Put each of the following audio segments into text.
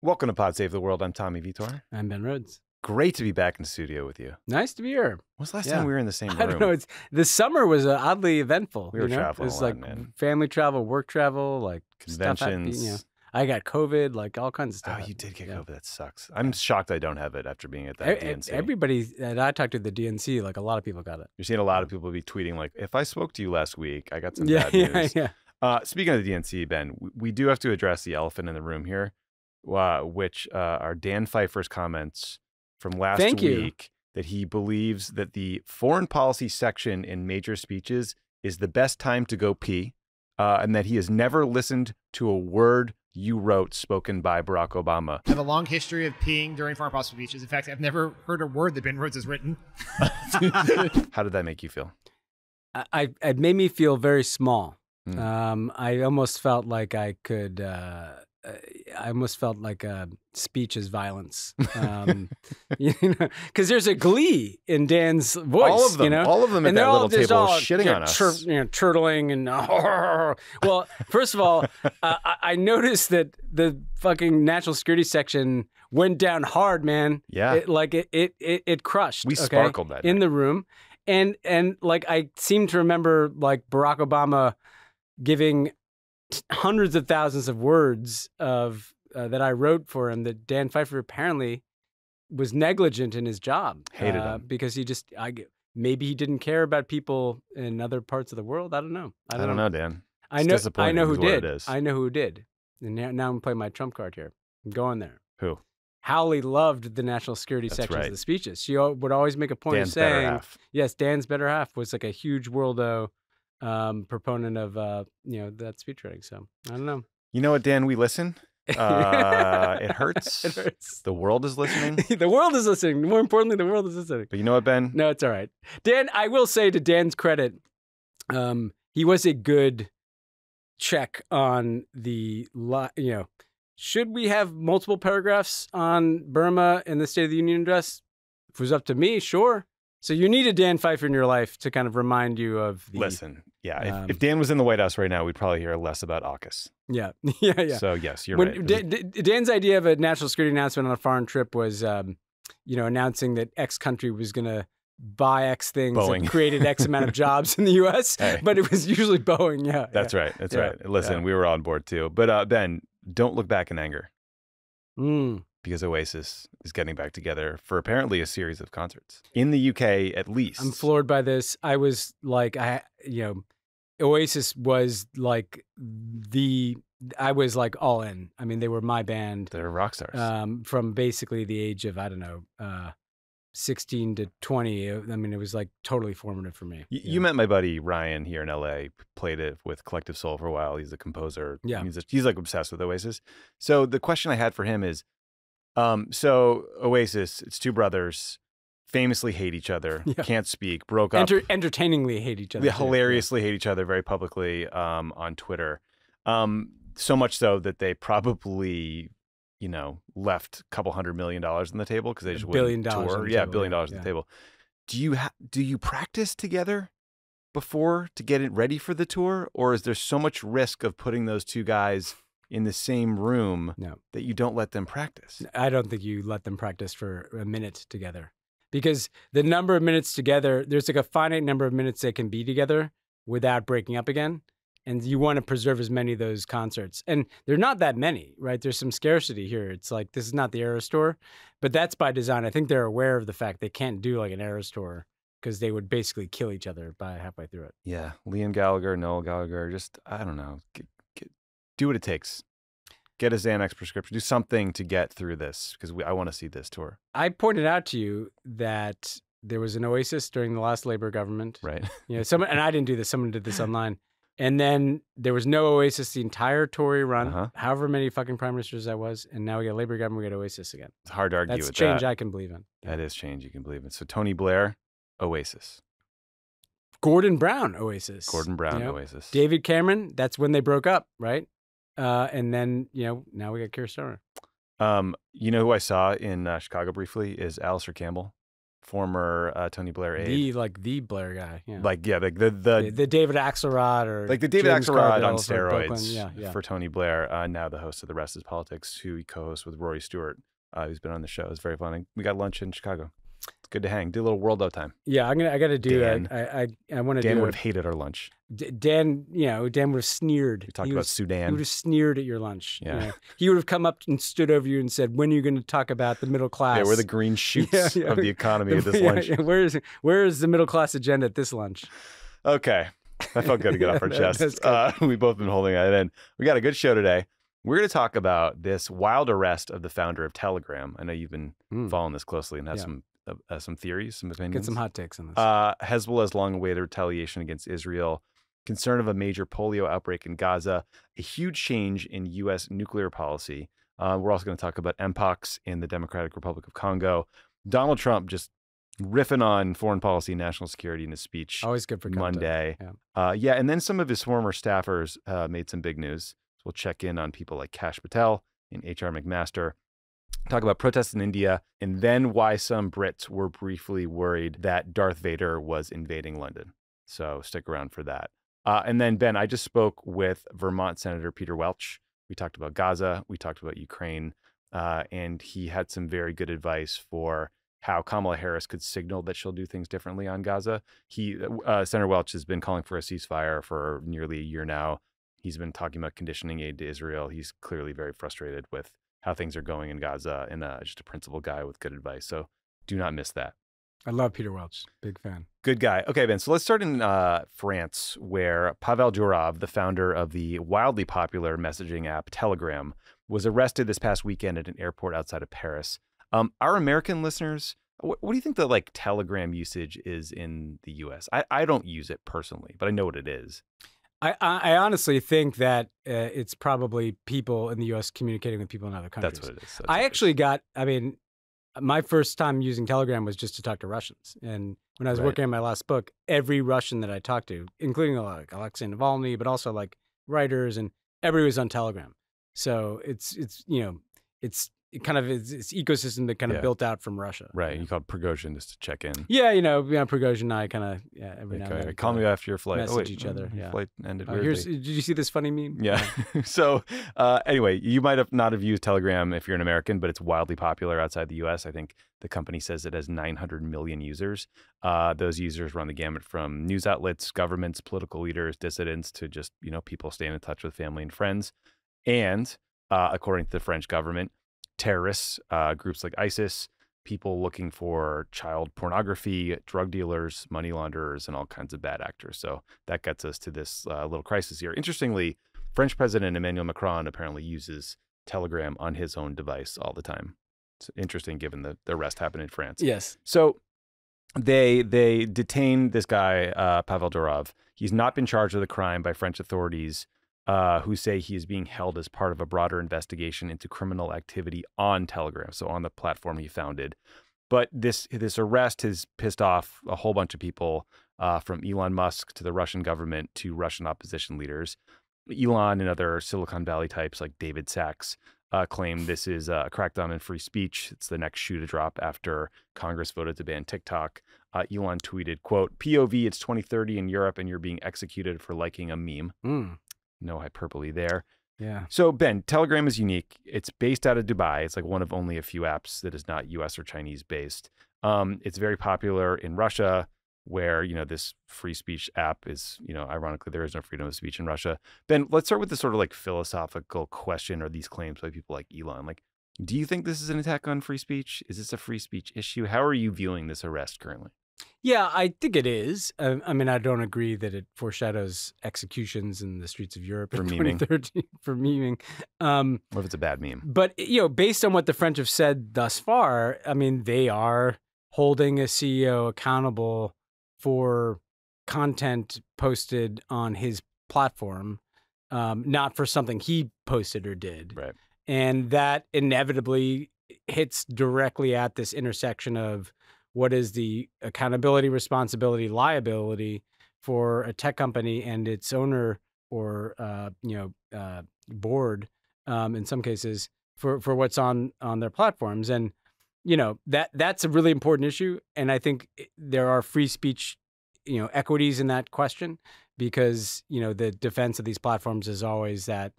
Welcome to Pod Save the World. I'm Tommy Vitor. I'm Ben Rhodes. Great to be back in the studio with you. Nice to be here. When was the last time we were in the same room? I don't know. The summer was oddly eventful. We were traveling It was a lot, like man. family travel, work travel, like Conventions. Stuff I got COVID, like all kinds of stuff. Oh, you did get COVID. That sucks. I'm shocked I don't have it after being at that DNC. Everybody that I talked to at the DNC, like a lot of people got it. You're seeing a lot of people be tweeting like, if I spoke to you last week, I got some bad news. Speaking of the DNC, Ben, we do have to address the elephant in the room here, which are Dan Pfeiffer's comments from last week that he believes that the foreign policy section in major speeches is the best time to go pee, and that he has never listened to a word you wrote spoken by Barack Obama. I have a long history of peeing during foreign policy speeches. In fact, I've never heard a word that Ben Rhodes has written. How did that make you feel? It made me feel very small. I almost felt like I could. I almost felt like speech is violence, because there's a glee in Dan's voice. All of them at that little table shitting on us, chortling and. Well, first of all, I noticed that the fucking national security section went down hard, man. Yeah, it crushed. We sparkled that in night. the room, and like I seem to remember like Barack Obama giving hundreds of thousands of words of that I wrote for him that Dan Pfeiffer apparently was negligent in his job. Hated him because maybe he didn't care about people in other parts of the world. I don't know. I don't know, Dan. I know who did. I know who did. And now I'm playing my trump card here. I'm going there. Who? Howley loved the national security sections of the speeches. She would always make a point Dan's of saying, better half. yes, Dan's better half was like a huge worldo proponent of that speech writing. So I don't know. You know what, Dan? We listen. It hurts. It hurts. The world is listening. The world is listening. More importantly, the world is listening. But you know what, Ben? No, it's all right. Dan, I will say to Dan's credit, he was a good check on the should we have multiple paragraphs on Burma in the State of the Union address? If it was up to me, sure. So you need a Dan Pfeiffer in your life to kind of remind you of the... Listen, yeah, if Dan was in the White House right now, we'd probably hear less about AUKUS. Yeah. So yes, you're right. Dan's idea of a national security announcement on a foreign trip was, announcing that X country was going to buy X things and created X amount of jobs in the U.S., but it was usually Boeing, That's right. That's right. Listen, we were on board too. But Ben, don't look back in anger. Because Oasis is getting back together for apparently a series of concerts in the UK, at least. I'm floored by this. I was like, Oasis was like I was like all in. I mean, they were my band. They're rock stars. From basically the age of, 16 to 20. I mean, it was like totally formative for me. You met my buddy Ryan here in LA, played it with Collective Soul for a while. He's a composer. Yeah. He's like obsessed with Oasis. So the question I had for him is, so Oasis, it's two brothers, famously hate each other, can't speak, broke up. Entertainingly hate each other. They hilariously hate each other very publicly on Twitter. So much so that they probably, left a couple $100 million on the table because they just wouldn't tour. $1 billion on the table. Do you practice together before to get it ready for the tour? Or is there so much risk of putting those two guys in the same room that you don't let them practice? I don't think you let them practice for a minute together, because the number of minutes together, there's like a finite number of minutes they can be together without breaking up again. And you want to preserve as many of those concerts. And they're not that many, right? There's some scarcity here. It's like, this is not the Eras Tour, but that's by design. I think they're aware of the fact they can't do like an Eras Tour because they would basically kill each other by halfway through it. Yeah. Liam Gallagher, Noel Gallagher, just, I don't know. Do what it takes. Get a Xanax prescription. Do something to get through this, because I want to see this tour. I pointed out to you that there was an Oasis during the last Labour government. Right. Someone, and I didn't do this, someone did this online. And then there was no Oasis the entire Tory run, however many fucking prime ministers that was. And now we got Labour government, we got Oasis again. It's hard to argue with that. That's change I can believe in. That is change you can believe in. So Tony Blair, Oasis. Gordon Brown, Oasis. Oasis. David Cameron, that's when they broke up, right? And then, now we got Keir Starmer. You know who I saw in Chicago briefly is Alistair Campbell former Tony Blair aide. The Blair guy. Yeah. Like, yeah, like the David Axelrod or like the David James Axelrod Carville on for Brooklyn. steroids for Tony Blair. Now the host of The Rest is Politics, who he co-hosts with Rory Stewart, who's been on the show. It's very fun. We got lunch in Chicago. It's good to hang. Do a little World of time. Yeah, I got to do Dan. I want to do. Dan would have hated our lunch. Dan would have sneered. We talked about Sudan. He would have sneered at your lunch. Yeah. He would have come up and stood over you and said, "When are you going to talk about the middle class?" Yeah, we're the green shoots of the economy at this lunch. Where is the middle class agenda at this lunch? Okay. That felt good to get off our chest. We've both been holding it in. We got a good show today. We're going to talk about this wild arrest of the founder of Telegram. I know you've been following this closely and have some theories, some opinions. Get some hot takes on this. Hezbollah's long-awaited retaliation against Israel, concern of a major polio outbreak in Gaza, a huge change in U.S. nuclear policy. We're also going to talk about MPOX in the Democratic Republic of Congo. Donald Trump just riffing on foreign policy and national security in his speech. Always good for Monday. Yeah. And then some of his former staffers made some big news. So we'll check in on people like Kash Patel and H.R. McMaster. Talk about protests in India, and then why some Brits were briefly worried that Darth Vader was invading London. So stick around for that. And then, Ben, I just spoke with Vermont Senator Peter Welch. We talked about Gaza. We talked about Ukraine. And he had some very good advice for how Kamala Harris could signal that she'll do things differently on Gaza. Senator Welch has been calling for a ceasefire for nearly a year now. He's been talking about conditioning aid to Israel. He's clearly very frustrated with how things are going in Gaza, and just a principled guy with good advice. So do not miss that. I love Peter Welch. Big fan. Good guy. Okay, Ben. So let's start in France, where Pavel Durov, the founder of the wildly popular messaging app Telegram, was arrested this past weekend at an airport outside of Paris. Our American listeners, what do you think the Telegram usage is in the U.S.? I don't use it personally, but I know what it is. I honestly think that it's probably people in the U.S. communicating with people in other countries. That's what it is. I actually my first time using Telegram was just to talk to Russians. And when I was working on my last book, every Russian that I talked to, including Alexei Navalny, but also writers, and everybody was on Telegram. So it's kind of this ecosystem that kind of built out from Russia. Right. You called Prigozhin just to check in. Yeah, Prigozhin and I kind of every now and then call me after your flight. Message each other. Yeah. Flight ended weirdly. Did you see this funny meme? Yeah. So anyway, you might not have used Telegram if you're an American, but it's wildly popular outside the U.S. I think the company says it has 900 million users. Those users run the gamut from news outlets, governments, political leaders, dissidents, to just people staying in touch with family and friends. And according to the French government, terrorists, groups like ISIS, people looking for child pornography, drug dealers, money launderers, and all kinds of bad actors. So that gets us to this little crisis here. Interestingly, French President Emmanuel Macron apparently uses Telegram on his own device all the time. It's interesting given the arrest happened in France. Yes. So they detained this guy, Pavel Durov. He's not been charged with a crime by French authorities, who say he is being held as part of a broader investigation into criminal activity on Telegram, so on the platform he founded. But this arrest has pissed off a whole bunch of people, from Elon Musk to the Russian government to Russian opposition leaders. Elon and other Silicon Valley types like David Sachs claim this is a crackdown on free speech. It's the next shoe to drop after Congress voted to ban TikTok. Elon tweeted, quote, "POV, it's 2030 in Europe and you're being executed for liking a meme." No hyperbole there. Yeah. So, Ben, Telegram is unique. It's based out of Dubai. It's one of only a few apps that is not US or Chinese based. It's very popular in Russia, where, this free speech app is, ironically, there is no freedom of speech in Russia. Ben, let's start with the sort of philosophical question, or these claims by people like Elon. Do you think this is an attack on free speech? Is this a free speech issue? How are you viewing this arrest currently? Yeah, I think it is. I don't agree that it foreshadows executions in the streets of Europe for in memeing. 2013 for memeing. What if it's a bad meme? But, based on what the French have said thus far, they are holding a CEO accountable for content posted on his platform, not for something he posted or did. Right. And that inevitably hits directly at this intersection of what is the accountability, responsibility, liability for a tech company and its owner or board, in some cases, for what's on their platforms. And that's a really important issue. And I think there are free speech, equities in that question, because, the defense of these platforms is always that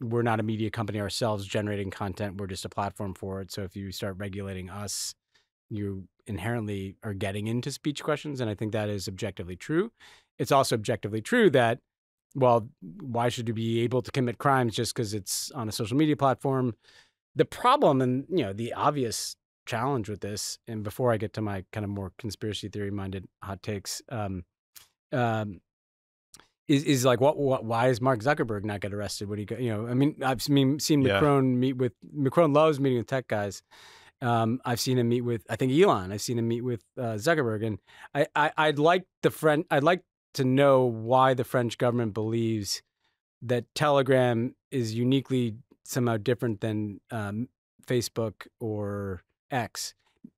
we're not a media company ourselves generating content. We're just a platform for it. So if you start regulating us, you inherently are getting into speech questions. And I think that is objectively true. It's also objectively true that, well, why should you be able to commit crimes just because it's on a social media platform? The problem and, the obvious challenge with this, and before I get to my kind of more conspiracy theory minded hot takes, is like, why is Mark Zuckerberg not get arrested when he go, I mean, I've seen Macron Macron loves meeting with tech guys. I've seen him meet with, I think, Elon. I've seen him meet with Zuckerberg. And I'd like to know why the French government believes that Telegram is uniquely somehow different than Facebook or X.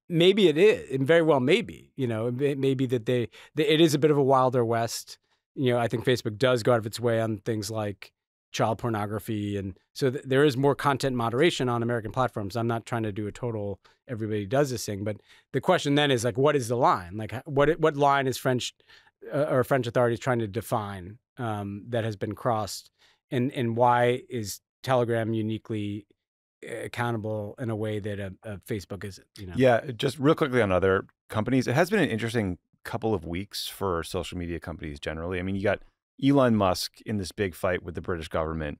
Maybe it is, and very well maybe. Maybe that it is a bit of a wilder west. I think Facebook does go out of its way on things like child pornography, and so there is more content moderation on American platforms. I'm not trying to do a total everybody does this thing, but the question then is like, what is the line? Like, what line is French authorities trying to define that has been crossed, and why is Telegram uniquely accountable in a way that Facebook isn't? Yeah, just real quickly on other companies, it has been an interesting couple of weeks for social media companies generally. I mean, you got Elon Musk in this big fight with the British government,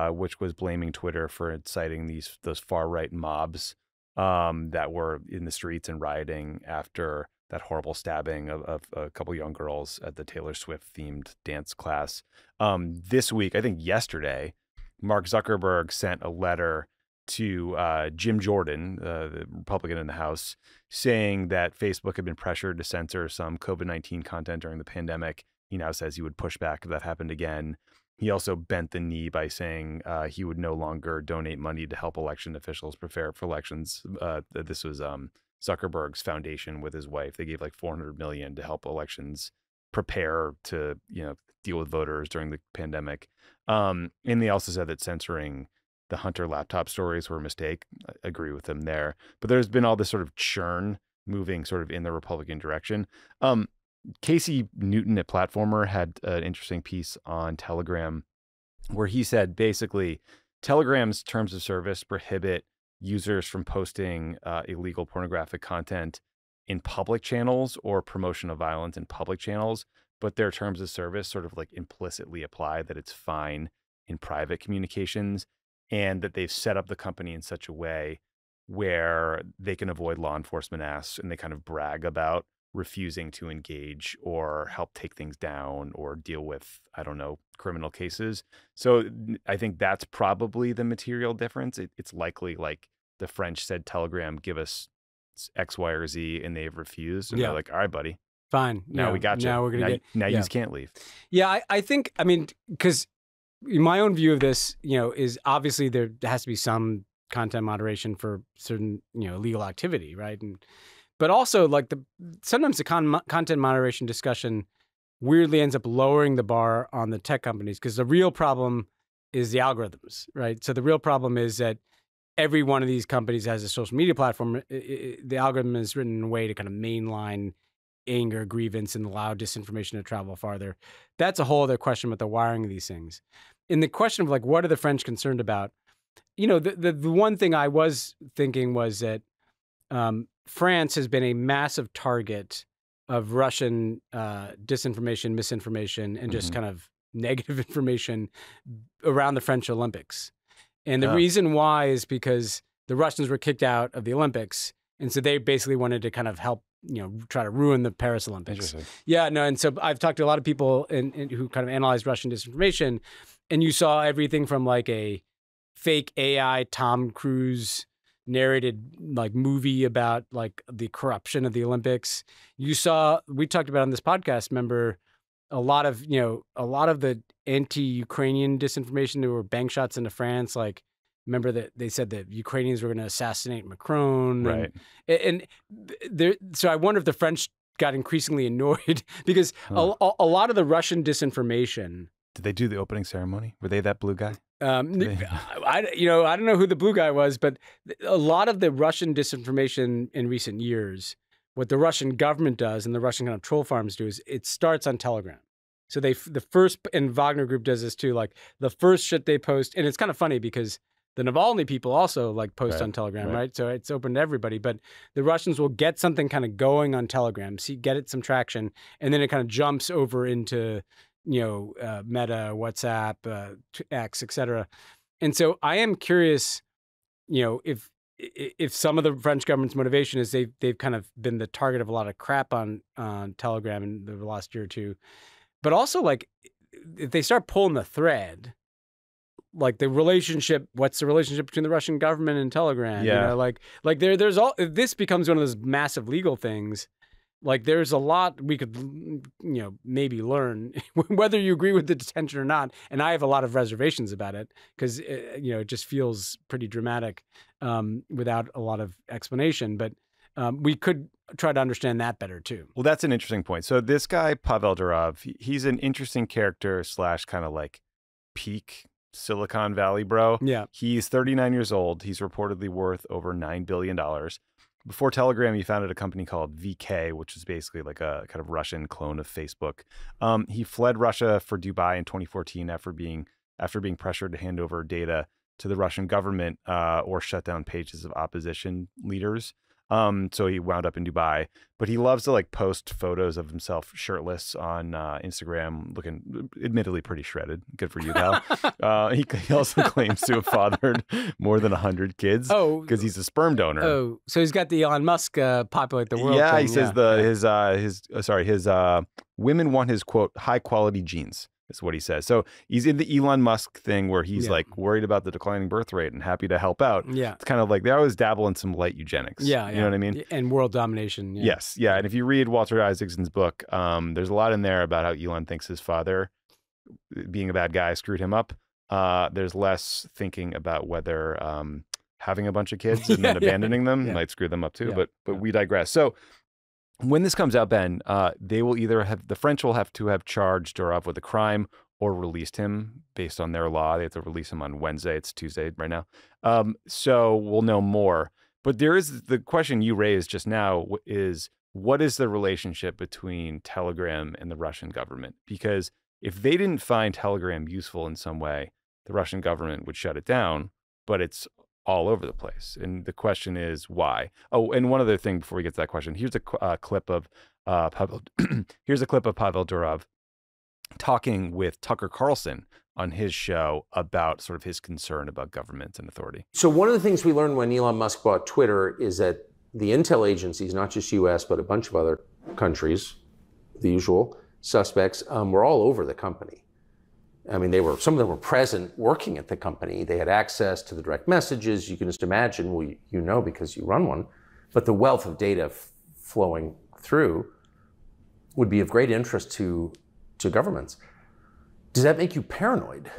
which was blaming Twitter for inciting those far-right mobs that were in the streets and rioting after that horrible stabbing of a couple young girls at the Taylor Swift-themed dance class. This week, I think yesterday, Mark Zuckerberg sent a letter to Jim Jordan, the Republican in the House, saying that Facebook had been pressured to censor some COVID-19 content during the pandemic. He now says he would push back if that happened again. He also bent the knee by saying he would no longer donate money to help election officials prepare for elections. This was Zuckerberg's foundation with his wife. They gave like $400 million to help elections prepare to deal with voters during the pandemic. And they also said that censoring the Hunter laptop stories were a mistake. I agree with them there. But there's been all this sort of churn moving sort of in the Republican direction. Casey Newton at Platformer had an interesting piece on Telegram where he said basically Telegram's terms of service prohibit users from posting illegal pornographic content in public channels or promotion of violence in public channels, but their terms of service sort of like implicitly apply that it's fine in private communications, and that they've set up the company in such a way where they can avoid law enforcement asks, and they kind of brag about refusing to engage or help take things down or deal with, I don't know, criminal cases. So I think that's probably the material difference. It's likely like the French said, Telegram, give us X, Y, or Z, and they've refused. And they're like, all right, buddy. Fine. Now we got you. Now we're going to get... Now you just can't leave. Yeah, I think, because my own view of this, is obviously there has to be some content moderation for certain, legal activity, right? But also, like sometimes the content moderation discussion weirdly ends up lowering the bar on the tech companies, because the real problem is the algorithms, right? So the real problem is that every one of these companies has a social media platform. The algorithm is written in a way to kind of mainline anger, grievance, and allow disinformation to travel farther. That's a whole other question about the wiring of these things. In the question of like, what are the French concerned about? The one thing I was thinking was that France has been a massive target of Russian disinformation, misinformation, and just kind of negative information around the French Olympics. And the reason why is because the Russians were kicked out of the Olympics. And so they basically wanted to kind of help, try to ruin the Paris Olympics. Yeah, no. And so I've talked to a lot of people who kind of analyzed Russian disinformation, and you saw everything from like a fake AI Tom Cruise narrated like movie about like the corruption of the Olympics. We talked about on this podcast, remember, a lot of the anti-Ukrainian disinformation. There were bank shots into France. Like, remember that they said that Ukrainians were going to assassinate Macron. Right. So I wonder if the French got increasingly annoyed because a lot of the Russian disinformation. Did they do the opening ceremony? Were they that blue guy? I don't know who the blue guy was, but a lot of the Russian disinformation in recent years, what the Russian government does and the Russian kind of troll farms do is it starts on Telegram. So the first, and Wagner Group does this too, like the first shit they post, and it's kind of funny because the Navalny people also like post on Telegram, right? So it's open to everybody, but the Russians will get something kind of going on Telegram, get it some traction, and then it kind of jumps over into, Meta, WhatsApp, X, etc. And so I am curious, if some of the French government's motivation is they've kind of been the target of a lot of crap on Telegram in the last year or two, but also like if they start pulling the thread, like the relationship, what's the relationship between the Russian government and Telegram? Yeah. There's all, if this becomes one of those massive legal things, like there's a lot we could, maybe learn whether you agree with the detention or not. And I have a lot of reservations about it because, it just feels pretty dramatic without a lot of explanation. But we could try to understand that better too. Well, that's an interesting point. So this guy, Pavel Durov, he's an interesting character / kind of like peak Silicon Valley bro. Yeah. He's 39 years old. He's reportedly worth over $9 billion. Before Telegram, he founded a company called VK, which is basically like a kind of Russian clone of Facebook. He fled Russia for Dubai in 2014 after being pressured to hand over data to the Russian government or shut down pages of opposition leaders. So he wound up in Dubai, but he loves to like post photos of himself shirtless on Instagram, looking admittedly pretty shredded. Good for you, pal. He also claims to have fathered more than 100 kids because he's a sperm donor. Oh, so he's got the Elon Musk populate the world. Yeah, thing. He says his women want his quote high quality genes. Is what he says. So he's in the Elon Musk thing where he's like worried about the declining birth rate and happy to help out. Yeah. It's kind of like they always dabble in some light eugenics. Yeah. You know what I mean? And world domination. Yeah. Yes. Yeah. And if you read Walter Isaacson's book, there's a lot in there about how Elon thinks his father, being a bad guy, screwed him up. There's less thinking about whether having a bunch of kids and then abandoning them might screw them up too. Yeah. But we digress. So when this comes out, Ben, they will either the French will have to have charged Durov with a crime or released him based on their law. They have to release him on Wednesday. It's Tuesday right now. So we'll know more. But there is the question you raised just now is what is the relationship between Telegram and the Russian government? Because if they didn't find Telegram useful in some way, the Russian government would shut it down. But it's all over the place. And the question is why? Oh, and one other thing before we get to that question, here's a clip of Pavel Durov talking with Tucker Carlson on his show about sort of his concern about government and authority. So one of the things we learned when Elon Musk bought Twitter is that the intel agencies, not just US, but a bunch of other countries, the usual suspects, were all over the company. I mean, some of them were present working at the company. They had access to the direct messages. You can just imagine, well, because you run one, but the wealth of data flowing through would be of great interest to governments. Does that make you paranoid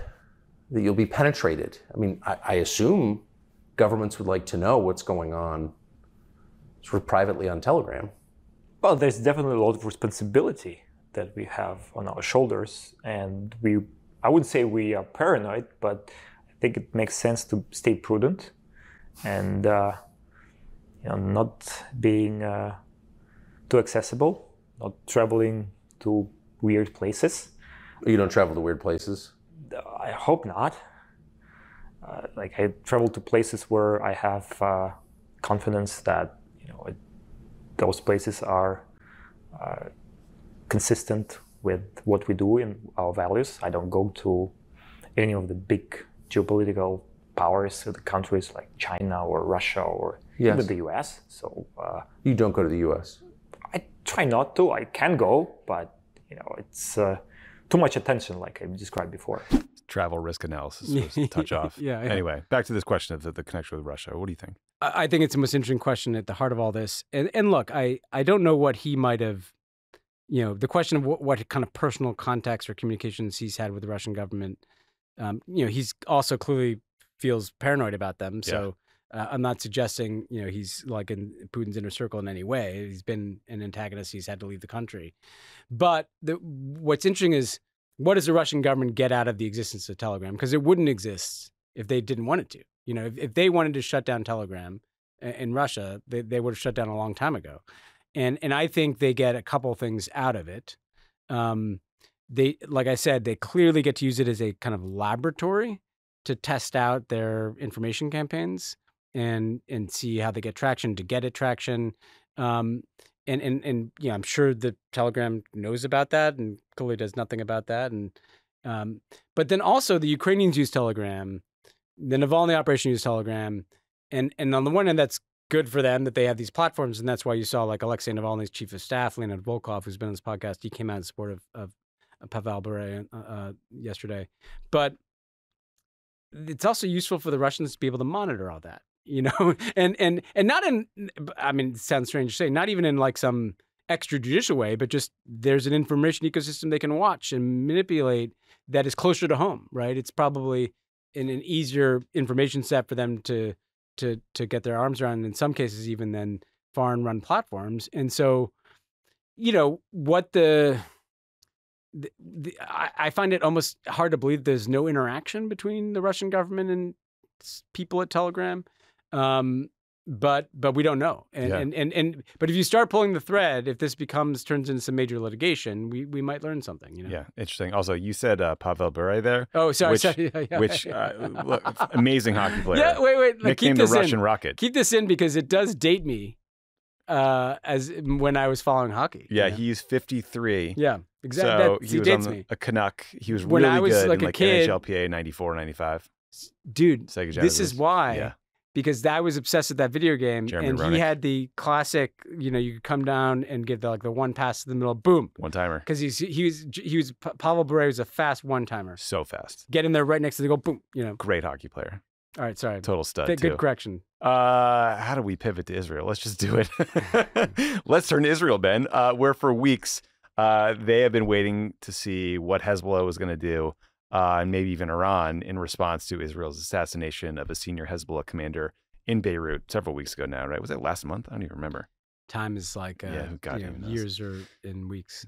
that you'll be penetrated? I mean, I assume governments would like to know what's going on sort of privately on Telegram. Well, there's definitely a lot of responsibility that we have on our shoulders, and I wouldn't say we are paranoid, but I think it makes sense to stay prudent and not being too accessible, not traveling to weird places. You don't travel to weird places? I hope not. I travel to places where I have confidence that those places are consistent with what we do and our values. I don't go to any of the big geopolitical powers of the countries like China or Russia or even the US. So you don't go to the US? I try not to. I can go, but it's too much attention, like I described before. Travel risk analysis was a touch off. Yeah. Anyway, back to this question of the connection with Russia. What do you think? I think it's the most interesting question at the heart of all this. And look, I don't know what he might have, the question of what kind of personal contacts or communications he's had with the Russian government. He's also clearly feels paranoid about them. So I'm not suggesting, he's like in Putin's inner circle in any way. He's been an antagonist. He's had to leave the country. But what's interesting is what does the Russian government get out of the existence of Telegram? Because it wouldn't exist if they didn't want it to. You know, if they wanted to shut down Telegram in Russia, they would have shut down a long time ago. And I think they get a couple things out of it. They, like I said, they clearly get to use it as a kind of laboratory to test out their information campaigns and see how they get traction, to get it traction. And yeah, I'm sure that Telegram knows about that and clearly does nothing about that. And but then also the Ukrainians use Telegram, the Navalny operation used Telegram, and on the one hand, that's good for them that they have these platforms, and that's why you saw like Alexei Navalny's chief of staff, Leonid Volkov, who's been on this podcast, he came out in support of Pavel Durov yesterday. But it's also useful for the Russians to be able to monitor all that, you know, and not in, I mean, it sounds strange to say, not even in like some extrajudicial way, but just there's an information ecosystem they can watch and manipulate that is closer to home, right? It's probably in an easier information set for them to get their arms around, in some cases even than foreign run platforms. And so, you know, what I find it almost hard to believe there's no interaction between the Russian government and people at Telegram. But we don't know. But if you start pulling the thread, if this turns into some major litigation, we might learn something. You know? Yeah, interesting. Also, you said Pavel Durov there. Oh, sorry. Which look, amazing hockey player. Yeah, wait. Nicknamed the Russian Rocket. Keep this in because it does date me as when I was following hockey. Yeah, he's 53. Yeah, exactly. So he was on a Canuck. He was really good in like kid, NHLPA 94, 95. Dude, Sega Genesis. This is why. Yeah. Because I was obsessed with that video game, Jeremy and Roenick. he had the classic, you know, you could come down and give the one pass to the middle, boom, one timer. Because he was Pavel Durov was a fast one timer, So fast. Get in there right next to the goal, boom, you know. Great hockey player. All right, sorry, Total stud. Good correction. How do we pivot to Israel? Let's just do it. Let's turn to Israel, Ben. Where for weeks they have been waiting to see what Hezbollah was going to do, and maybe even Iran, in response to Israel's assassination of a senior Hezbollah commander in Beirut several weeks ago now, right? Was it last month? I don't even remember. Time is like years or in weeks.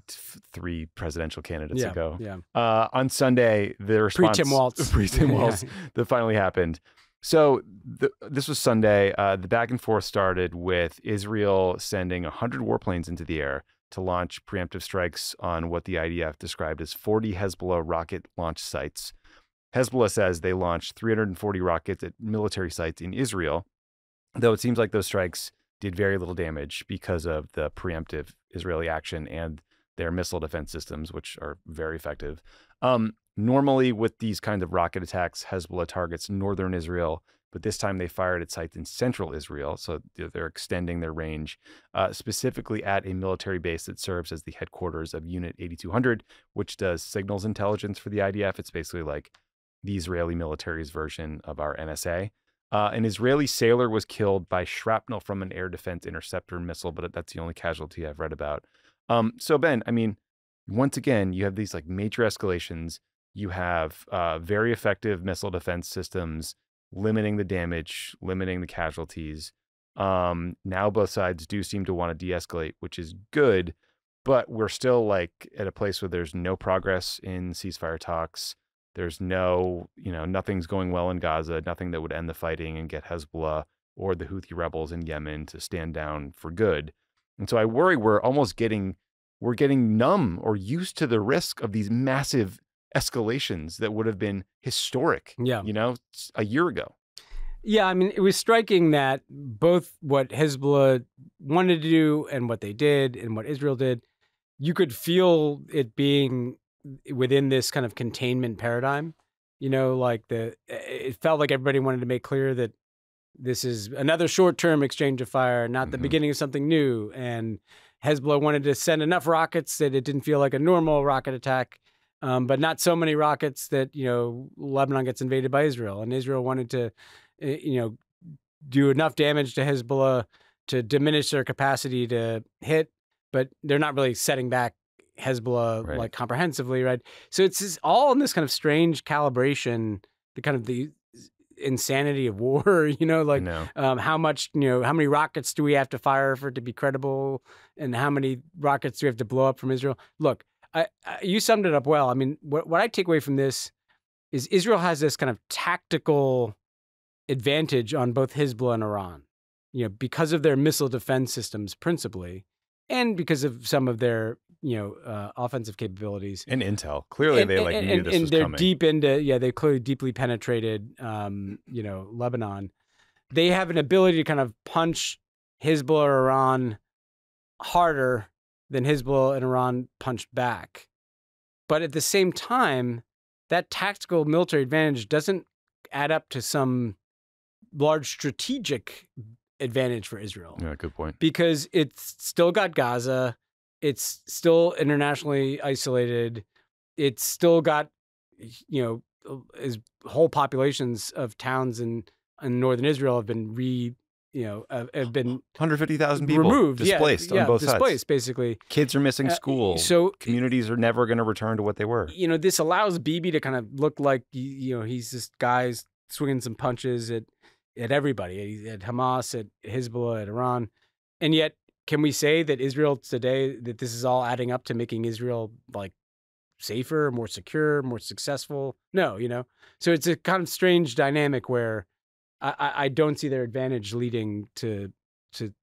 3 presidential candidates ago. Yeah. On Sunday, the response... Pre-Tim Walz. Pre-Tim Walz that finally happened. So this was Sunday. The back and forth started with Israel sending 100 warplanes into the air to launch preemptive strikes on what the IDF described as 40 Hezbollah rocket launch sites. Hezbollah says they launched 340 rockets at military sites in Israel, though it seems like those strikes did very little damage because of the preemptive Israeli action and their missile defense systems, which are very effective. Normally, with these kinds of rocket attacks, Hezbollah targets northern Israel, but this time they fired at sites in central Israel, so they're extending their range, specifically at a military base that serves as the headquarters of Unit 8200, which does signals intelligence for the IDF. It's basically like the Israeli military's version of our NSA. An Israeli sailor was killed by shrapnel from an air defense interceptor missile, but that's the only casualty I've read about. So Ben, I mean, once again, you have these like major escalations. You have very effective missile defense systems limiting the damage, limiting the casualties. Now both sides do seem to want to de-escalate, which is good, but we're still like at a place where there's no progress in ceasefire talks. There's nothing's going well in Gaza, nothing that would end the fighting and get Hezbollah or the Houthi rebels in Yemen to stand down for good. And so I worry we're getting numb or used to the risk of these massive escalations that would have been historic, a year ago. Yeah, I mean, it was striking that both what Hezbollah wanted to do and what they did and what Israel did, you could feel it being within this kind of containment paradigm, it felt like everybody wanted to make clear that this is another short-term exchange of fire, not the beginning of something new. And Hezbollah wanted to send enough rockets that it didn't feel like a normal rocket attack, but not so many rockets that, Lebanon gets invaded by Israel. And Israel wanted to, do enough damage to Hezbollah to diminish their capacity to hit, but they're not really setting back Hezbollah like comprehensively, right? So it's all in this kind of strange calibration, the insanity of war, how many rockets do we have to fire for it to be credible, and how many rockets do we have to blow up from Israel? Look, You summed it up well. I mean, what I take away from this is Israel has this kind of tactical advantage on both Hezbollah and Iran, because of their missile defense systems principally, and because of some of their, offensive capabilities. And intel. Clearly they knew this was they're coming. deep into, they clearly deeply penetrated, Lebanon. They have an ability to kind of punch Hezbollah or Iran harder than Hezbollah and Iran punched back. But at the same time, that tactical military advantage doesn't add up to some large strategic advantage for Israel. Yeah, good point. Because it's still got Gaza. It's still internationally isolated. It's still got, whole populations of towns in northern Israel have been have been 150,000 people removed, displaced on both sides. Displaced, basically. Kids are missing school. So communities are never going to return to what they were. This allows Bibi to kind of look like he's this guy swinging some punches at everybody, at Hamas, at Hezbollah, at Iran, and yet can we say that Israel today, that this is all adding up to making Israel like safer, more secure, more successful? No, So it's a kind of strange dynamic where I don't see their advantage leading to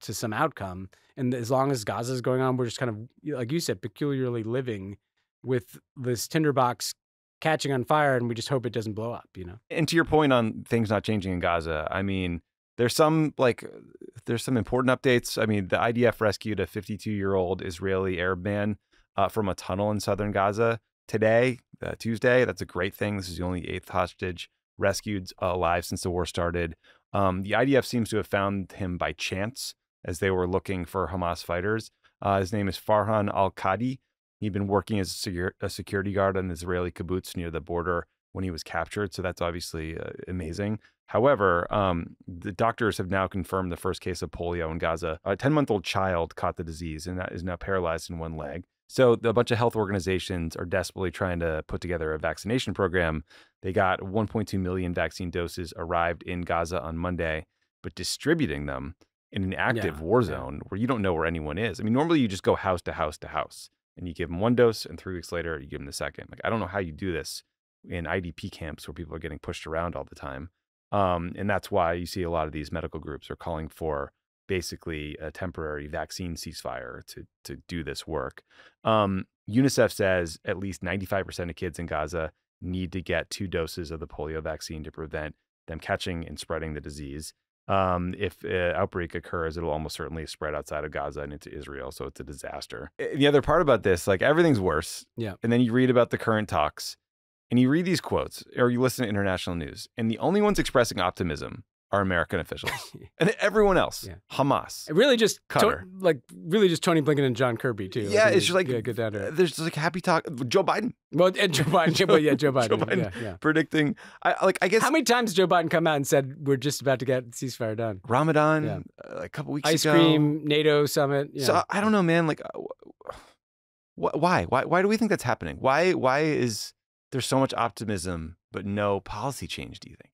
some outcome. And as long as Gaza is going on, we're just kind of, like you said, peculiarly living with this tinderbox catching on fire, and we just hope it doesn't blow up, And to your point on things not changing in Gaza, I mean, there's some important updates. I mean, the IDF rescued a 52-year-old Israeli Arab man from a tunnel in southern Gaza today, Tuesday. That's a great thing. This is the only 8th hostage rescued alive since the war started. The IDF seems to have found him by chance as they were looking for Hamas fighters. His name is Farhan al-Qadi. He'd been working as a security guard on the Israeli kibbutz near the border when he was captured. So that's obviously amazing. However, the doctors have now confirmed the first case of polio in Gaza. A 10-month-old child caught the disease and that is now paralyzed in one leg. So a bunch of health organizations are desperately trying to put together a vaccination program. They got 1.2 million vaccine doses arrived in Gaza on Monday, but distributing them in an active war zone where you don't know where anyone is. I mean, normally you just go house to house to house and you give them one dose and 3 weeks later you give them the second. Like, I don't know how you do this in IDP camps where people are getting pushed around all the time. And that's why you see a lot of these medical groups are calling for basically a temporary vaccine ceasefire to do this work. UNICEF says at least 95% of kids in Gaza need to get 2 doses of the polio vaccine to prevent them catching and spreading the disease. If an outbreak occurs, it'll almost certainly spread outside of Gaza and into Israel. So it's a disaster. The other part about this, like, everything's worse. Yeah. And then you read about the current talks and you read these quotes or you listen to international news, and the only ones expressing optimism are American officials. And everyone else, Hamas. Really just Qatar. Really just Tony Blinken and John Kirby too. Yeah, it's just like get down to it. There's just like happy talk. Joe Biden. Well, and Joe Biden. Joe Biden. Yeah. Predicting. I guess. How many times did Joe Biden come out and said we're just about to get ceasefire done? Ramadan, a couple weeks Ice ago. cream, NATO summit. Yeah. So I don't know, man. Like, why do we think that's happening? Why is there so much optimism but no policy change? Do you think?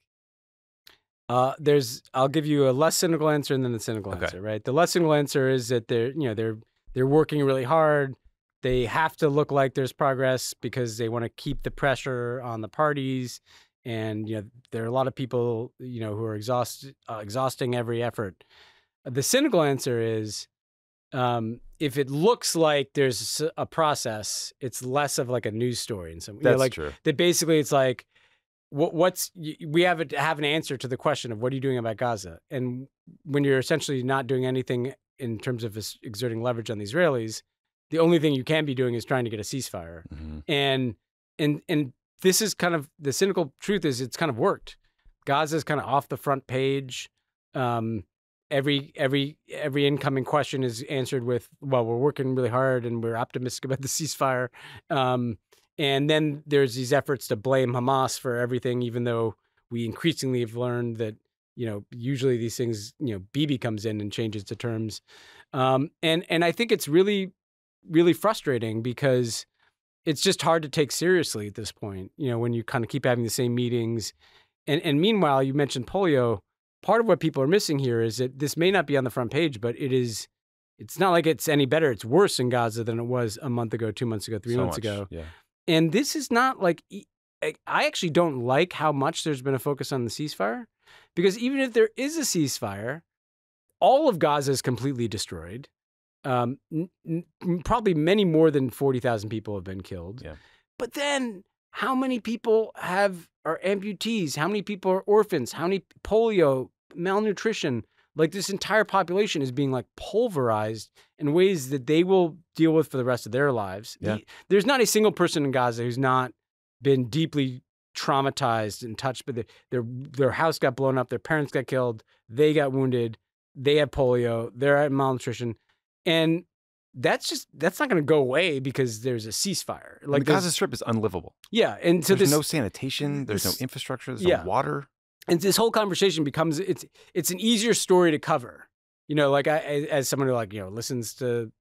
I'll give you a less cynical answer and then the cynical answer, right? The less cynical answer is that they're working really hard. They have to look like there's progress because they want to keep the pressure on the parties. And, there are a lot of people, who are exhausting every effort. The cynical answer is, if it looks like there's a process, it's less of like a news story in some way. That's true. That basically it's like, we have an answer to the question of what are you doing about Gaza? And when you're essentially not doing anything in terms of exerting leverage on the Israelis, the only thing you can be doing is trying to get a ceasefire. Mm-hmm. And this is kind of the cynical truth is it's kind of worked. Gaza is kind of off the front page. Every incoming question is answered with, well, we're working really hard and we're optimistic about the ceasefire. And then there's these efforts to blame Hamas for everything, even though we increasingly have learned that, usually these things, Bibi comes in and changes the terms. And I think it's really, really frustrating because it's just hard to take seriously at this point, when you kind of keep having the same meetings. And meanwhile, you mentioned polio. Part of what people are missing here is that this may not be on the front page, but it is It's not like it's any better. It's worse in Gaza than it was a month ago, 2 months ago, 3 months ago. Yeah. And this is not like, I actually don't like how much there's been a focus on the ceasefire, because even if there is a ceasefire, all of Gaza is completely destroyed. Probably many more than 40,000 people have been killed. Yeah. But then how many people are amputees? How many people are orphans? How many polio, malnutrition? Like, this entire population is being like pulverized in ways that they will deal with for the rest of their lives. Yeah. There's not a single person in Gaza who's not been deeply traumatized and touched, but their house got blown up, their parents got killed, they got wounded, they had polio, they're at malnutrition. And that's not going to go away because there's a ceasefire. Like, the Gaza Strip is unlivable. Yeah. And so there's no sanitation, there's no infrastructure, there's no water. And this whole conversation becomes, it's an easier story to cover. You know, like as someone who listens to,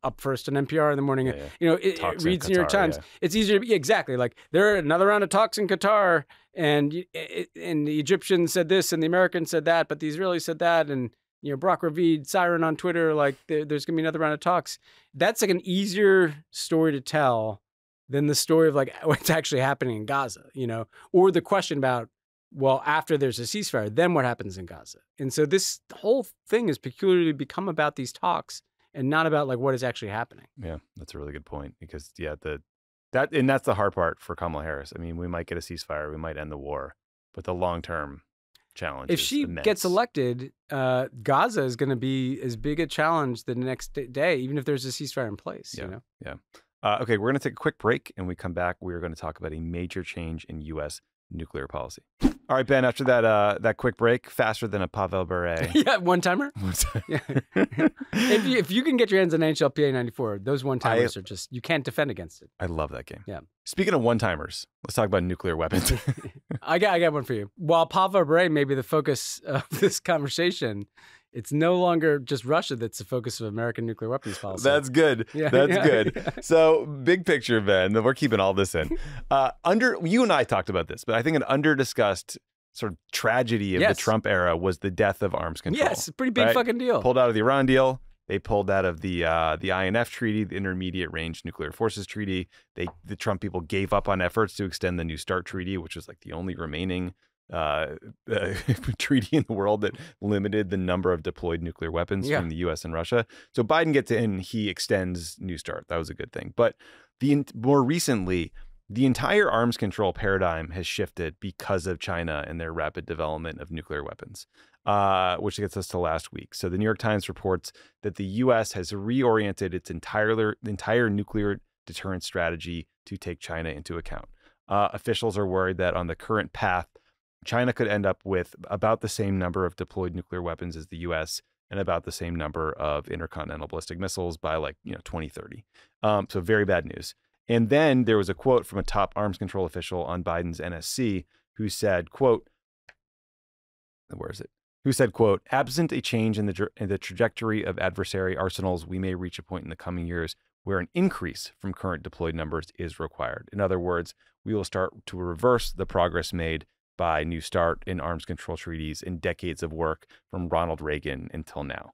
Up First on NPR in the morning, it reads New York Times. It's easier to be, exactly. Like, there are another round of talks in Qatar, and the Egyptians said this and the Americans said that, but the Israelis said that. And, Brock Ravid, Siren on Twitter, like there's going to be another round of talks. That's like an easier story to tell than the story of like what's actually happening in Gaza, or the question about, well, after there's a ceasefire, then what happens in Gaza? And so this whole thing has peculiarly become about these talks and not about like what is actually happening. Yeah, that's a really good point, because that's the hard part for Kamala Harris. I mean, we might get a ceasefire, we might end the war, but the long-term challenge if she immense. Gets elected, Gaza is going to be as big a challenge the next day, even if there's a ceasefire in place. Yeah. Okay, we're going to take a quick break, and when we come back, we're going to talk about a major change in U.S. nuclear policy. All right, Ben, after that quick break, faster than a Pavel Durov. Yeah, one-timer. Yeah. If you can get your hands on NHL PA 94, those one-timers are just, you can't defend against it. I love that game. Yeah. Speaking of one-timers, let's talk about nuclear weapons. I got one for you. While Pavel Durov may be the focus of this conversation, it's no longer just Russia that's the focus of American nuclear weapons policy. That's good. Yeah, that's good. Yeah. So, big picture, Ben, we're keeping all this in. You and I talked about this, but I think an under-discussed sort of tragedy of the Trump era was the death of arms control. Yes, pretty big fucking deal. Pulled out of the Iran deal. They pulled out of the INF treaty, the Intermediate Range Nuclear Forces Treaty. The Trump people gave up on efforts to extend the New START treaty, which was like the only remaining treaty in the world that limited the number of deployed nuclear weapons from the U.S. and Russia. So Biden gets in, he extends New START. That was a good thing. But more recently, the entire arms control paradigm has shifted because of China and their rapid development of nuclear weapons, which gets us to last week. So the New York Times reports that the U.S. has reoriented its entire nuclear deterrence strategy to take China into account. Officials are worried that on the current path, China could end up with about the same number of deployed nuclear weapons as the U.S. and about the same number of intercontinental ballistic missiles by 2030. So very bad news. And then there was a quote from a top arms control official on Biden's NSC who said, quote, absent a change in the trajectory of adversary arsenals, we may reach a point in the coming years where an increase from current deployed numbers is required. In other words, we will start to reverse the progress made by New START in arms control treaties in decades of work from Ronald Reagan until now.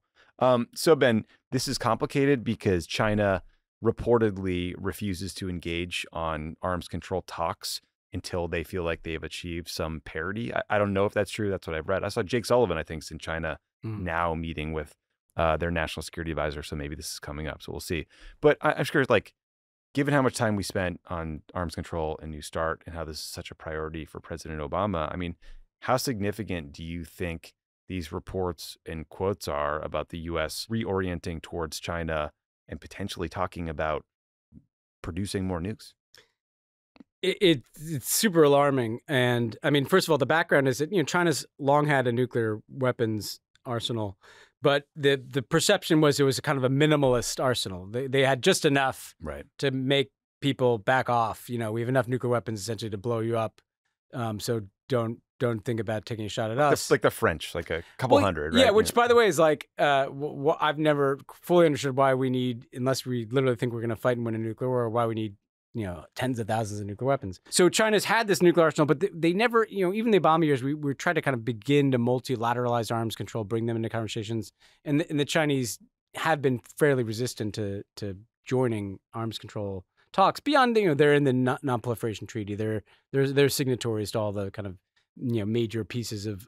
So, Ben, this is complicated because China reportedly refuses to engage on arms control talks until they feel like they have achieved some parity. I don't know if that's true. That's what I've read. I saw Jake Sullivan, I think, is in China now meeting with their national security advisor. So maybe this is coming up. So we'll see. But I'm sure, given how much time we spent on arms control and New START and how this is such a priority for President Obama, I mean, how significant do you think these reports and quotes are about the U.S. reorienting towards China and potentially talking about producing more nukes? It's super alarming. And I mean, first of all, the background is that, China's long had a nuclear weapons arsenal, but the perception was it was kind of a minimalist arsenal. They had just enough to make people back off. We have enough nuclear weapons essentially to blow you up. So don't think about taking a shot at us. Like the French, like a couple hundred, right? Yeah, which by the way is I've never fully understood why we need, unless we literally think we're going to fight and win a nuclear war, why we need tens of thousands of nuclear weapons. So China's had this nuclear arsenal, but they never, even the Obama years, we tried to kind of begin to multilateralize arms control, bring them into conversations. And the Chinese have been fairly resistant to joining arms control talks beyond, they're in the non-proliferation treaty. They're signatories to all the kind of, major pieces of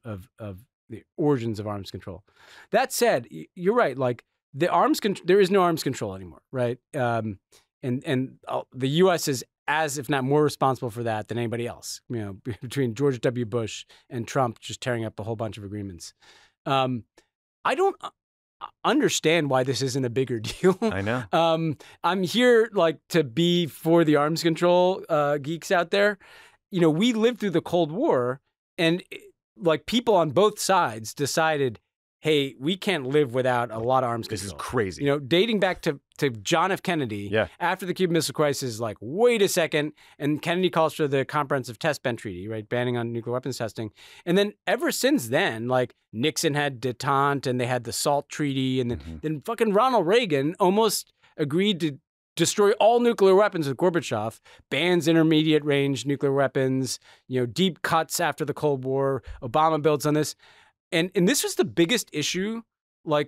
the origins of arms control. That said, you're right. Like there is no arms control anymore, right? And the U.S. is as, if not more responsible for that than anybody else, between George W. Bush and Trump just tearing up a whole bunch of agreements. I don't understand why this isn't a bigger deal. I know. I'm here to be for the arms control geeks out there. We lived through the Cold War, and people on both sides decided, hey, we can't live without a lot of arms control. This is crazy. Dating back to John F. Kennedy, after the Cuban Missile Crisis, wait a second, and Kennedy calls for the Comprehensive Test Ban Treaty, right, banning on nuclear weapons testing. And then ever since then, Nixon had detente, and they had the SALT Treaty, and then fucking Ronald Reagan almost agreed to destroy all nuclear weapons with Gorbachev, bans intermediate range nuclear weapons, deep cuts after the Cold War. Obama builds on this. And this was the biggest issue. When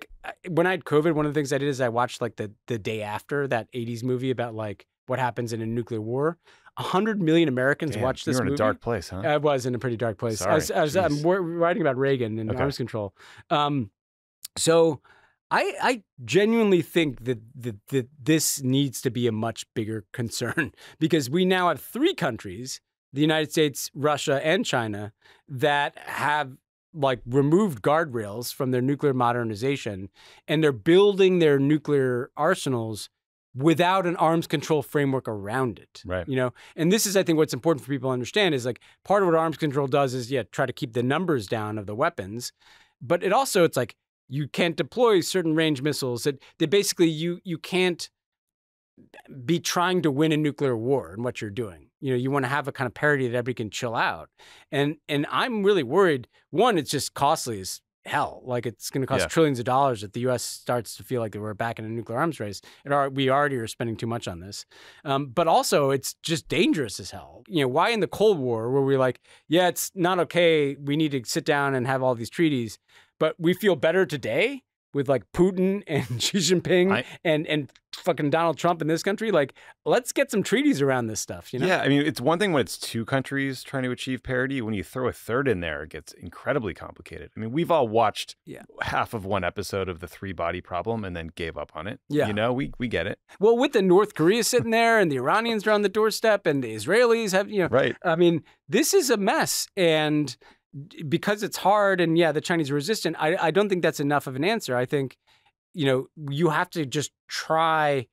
I had COVID, one of the things I did is I watched the day after that 80s movie about what happens in a nuclear war. 100 million Americans watched this movie. You were in a dark place, huh? I was in a pretty dark place. Sorry, I'm writing about Reagan and arms control. So I genuinely think that this needs to be a much bigger concern, because we now have 3 countries, the United States, Russia, and China, that have removed guardrails from their nuclear modernization, and they're building their nuclear arsenals without an arms control framework around it. Right. And this is, I think, what's important for people to understand is part of what arms control does is, try to keep the numbers down of the weapons, but it also, it's you can't deploy certain range missiles that basically you can't be trying to win a nuclear war in what you're doing. You want to have a kind of parity that everybody can chill out. And I'm really worried. One, it's just costly as hell. It's going to cost trillions of dollars if the U.S. starts to feel like we're back in a nuclear arms race. We already are spending too much on this. But also, it's just dangerous as hell. Why in the Cold War were we it's not okay, we need to sit down and have all these treaties, but we feel better today with Putin and Xi Jinping and fucking Donald Trump in this country? Let's get some treaties around this stuff, Yeah, I mean, it's one thing when it's 2 countries trying to achieve parity. When you throw a third in there, it gets incredibly complicated. I mean, we've all watched half of one episode of the 3-body problem and then gave up on it. Yeah. We get it. Well, with the North Korea sitting there and the Iranians are on the doorstep and the Israelis have, Right. I mean, this is a mess. And because it's hard and the Chinese are resistant, I don't think that's enough of an answer. I think, you have to just try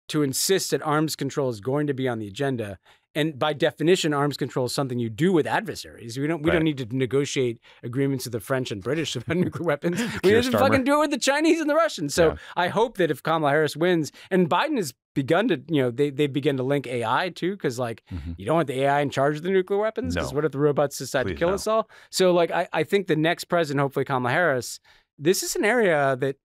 to insist that arms control is going to be on the agenda. And by definition, arms control is something you do with adversaries. We don't need to negotiate agreements with the French and British about nuclear weapons. We need to fucking do it with the Chinese and the Russians. So I hope that if Kamala Harris wins, and Biden has begun to, they begin to link AI too, because you don't want the AI in charge of the nuclear weapons, because what if the robots decide to kill us all? So I think the next president, hopefully Kamala Harris, this is an area that,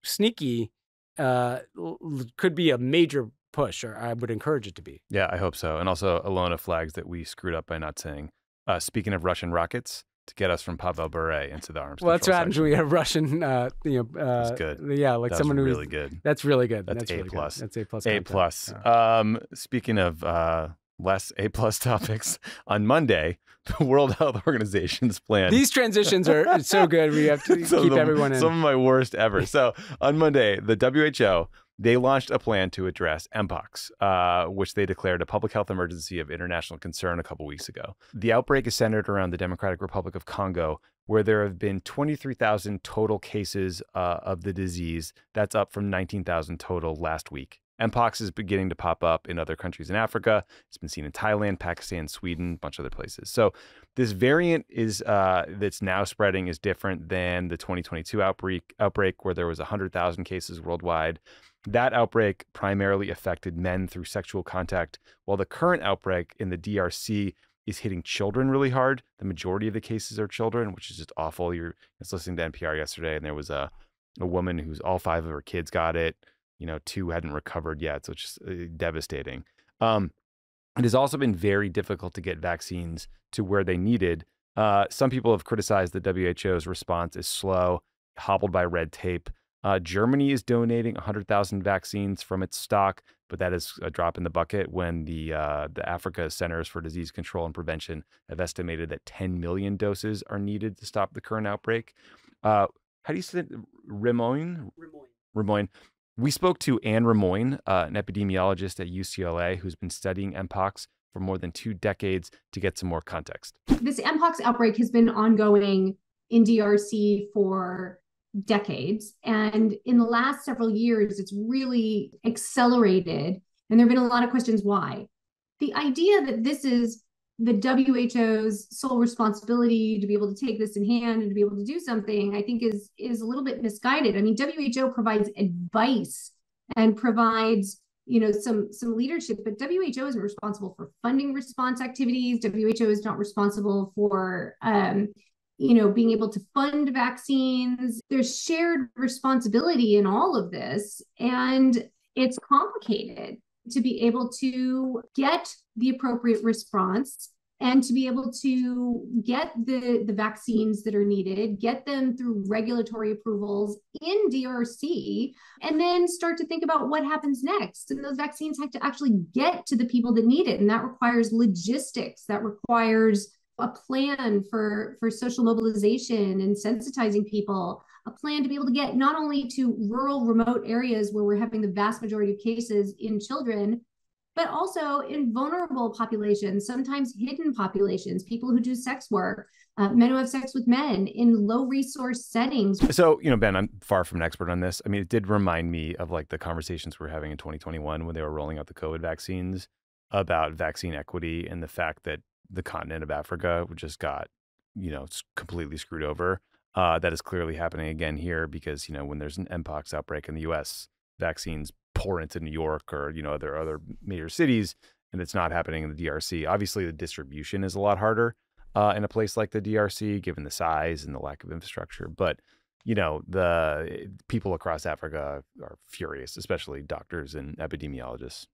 sneaky could be a major push, or I would encourage it to be. Yeah, I hope so. And also, Alona flags that we screwed up by not saying, speaking of Russian rockets, to get us from Pavel Durov into the arms. Well, that's what happens when we have Russian, that's good. Yeah, that's someone who's really good. That's really good. That's A+. Really good. That's A+. A+. Speaking of less A+ topics, on Monday, the World Health Organization's plan. These transitions are so good. We have to keep everyone in. Some of my worst ever. So on Monday, the WHO, they launched a plan to address MPOX, which they declared a public health emergency of international concern a couple weeks ago. The outbreak is centered around the Democratic Republic of Congo, where there have been 23,000 total cases of the disease. That's up from 19,000 total last week. MPOX is beginning to pop up in other countries in Africa. It's been seen in Thailand, Pakistan, Sweden, a bunch of other places. So this variant is that's now spreading is different than the 2022 outbreak where there was 100,000 cases worldwide. That outbreak primarily affected men through sexual contact, while the current outbreak in the DRC is hitting children really hard. The majority of the cases are children, which is just awful. I was listening to NPR yesterday, and there was a woman who's all 5 of her kids got it. 2 hadn't recovered yet, so it's just devastating. It has also been very difficult to get vaccines to where they needed. Some people have criticized the WHO's response is slow, hobbled by red tape. Germany is donating 100,000 vaccines from its stock, but that is a drop in the bucket when the Africa Centers for Disease Control and Prevention have estimated that 10 million doses are needed to stop the current outbreak. How do you say it? Rimoin? Rimoin. We spoke to Anne Rimoin, an epidemiologist at UCLA who's been studying MPOX for more than 2 decades, to get some more context. This MPOX outbreak has been ongoing in DRC for decades. And in the last several years, it's really accelerated. And there have been a lot of questions why. The idea that this is the WHO's sole responsibility to be able to take this in hand and to be able to do something, I think is a little bit misguided. I mean, WHO provides advice and provides, you know, some leadership, but WHO isn't responsible for funding response activities. WHO is not responsible for being able to fund vaccines. There's shared responsibility in all of this, and it's complicated to be able to get the appropriate response and to be able to get the vaccines that are needed, get them through regulatory approvals in DRC, and then start to think about what happens next. And those vaccines have to actually get to the people that need it. And that requires logistics, that requires a plan for social mobilization and sensitizing people, a plan to be able to get not only to rural, remote areas where we're having the vast majority of cases in children, but also in vulnerable populations, sometimes hidden populations, people who do sex work, men who have sex with men in low resource settings. So, Ben, I'm far from an expert on this. I mean, it did remind me of like the conversations we were having in 2021 when they were rolling out the COVID vaccines about vaccine equity and the fact that the continent of Africa just got, completely screwed over. That is clearly happening again here because, when there's an MPOX outbreak in the U.S., vaccines pour into New York or, other major cities, and it's not happening in the DRC. Obviously, the distribution is a lot harder in a place like the DRC, given the size and the lack of infrastructure. But, the people across Africa are furious, especially doctors and epidemiologists.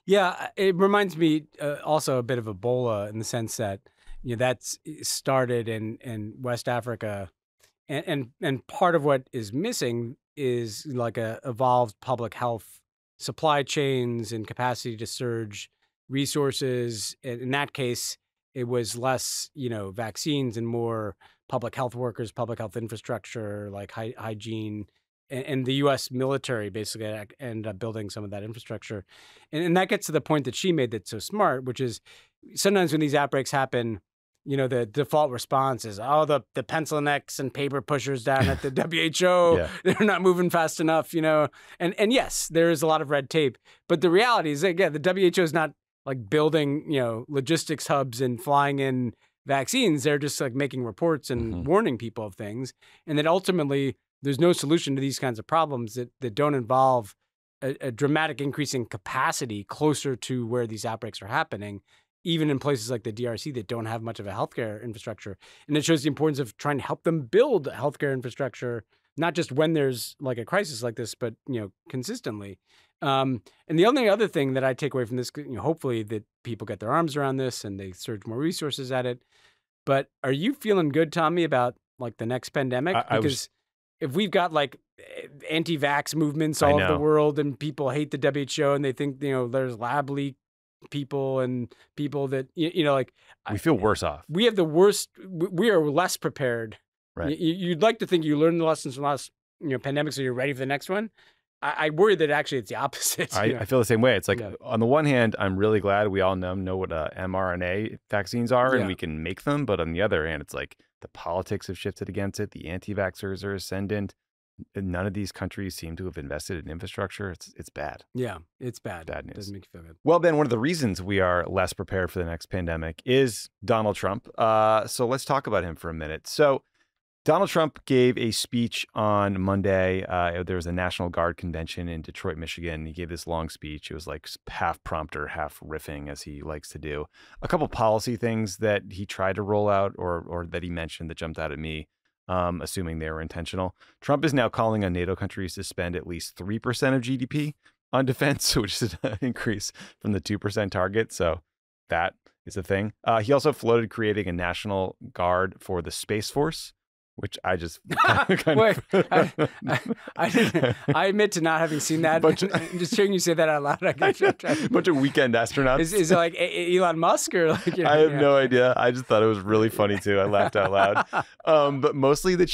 Yeah, it reminds me also a bit of Ebola in the sense that that's started in West Africa, and part of what is missing is like a evolved public health supply chains and capacity to surge resources. And in that case, it was less vaccines and more public health workers, public health infrastructure like hygiene. And the U.S. military basically ended up building some of that infrastructure. And that gets to the point that she made that's so smart, which is sometimes when these outbreaks happen, the default response is, the pencil necks and paper pushers down at the WHO, yeah, they're not moving fast enough, And yes, there is a lot of red tape. But the reality is, again, the WHO is not like building, logistics hubs and flying in vaccines. They're just like making reports and warning people of things. And that ultimately, there's no solution to these kinds of problems that don't involve a dramatic increase in capacity closer to where these outbreaks are happening, even in places like the DRC that don't have much of a healthcare infrastructure. And it shows the importance of trying to help them build healthcare infrastructure, not just when there's like a crisis like this, but, consistently. And the only other thing that I take away from this, hopefully that people get their arms around this and they surge more resources at it. But are you feeling good, Tommy, about like the next pandemic? Because if we've got like anti-vax movements all over the world and people hate the WHO and they think, there's lab leak people and people that, we feel worse off. We have the worst, we are less prepared. Right. You'd like to think you learned the lessons from last, pandemic, so you're ready for the next one. I worry that actually it's the opposite. I feel the same way. It's like, on the one hand, I'm really glad we all know what mRNA vaccines are and we can make them. But on the other hand, it's like the politics have shifted against it. The anti-vaxxers are ascendant. None of these countries seem to have invested in infrastructure. It's bad. Yeah, it's bad. Bad news. Doesn't make you feel good. Well, Ben, one of the reasons we are less prepared for the next pandemic is Donald Trump. So let's talk about him for a minute. So Donald Trump gave a speech on Monday. There was a National Guard convention in Detroit, Michigan. He gave this long speech. It was like half prompter, half riffing, as he likes to do. A couple policy things that he tried to roll out or that he mentioned that jumped out at me, assuming they were intentional. Trump is now calling on NATO countries to spend at least 3% of GDP on defense, which is an increase from the 2% target. So that is a thing. He also floated creating a National Guard for the Space Force, which I just Wait, I admit to not having seen that. Just hearing you say that out loud, I got a bunch of weekend astronauts. Is it like Elon Musk or like? I have no idea. I just thought it was really funny too. I laughed out loud. But mostly the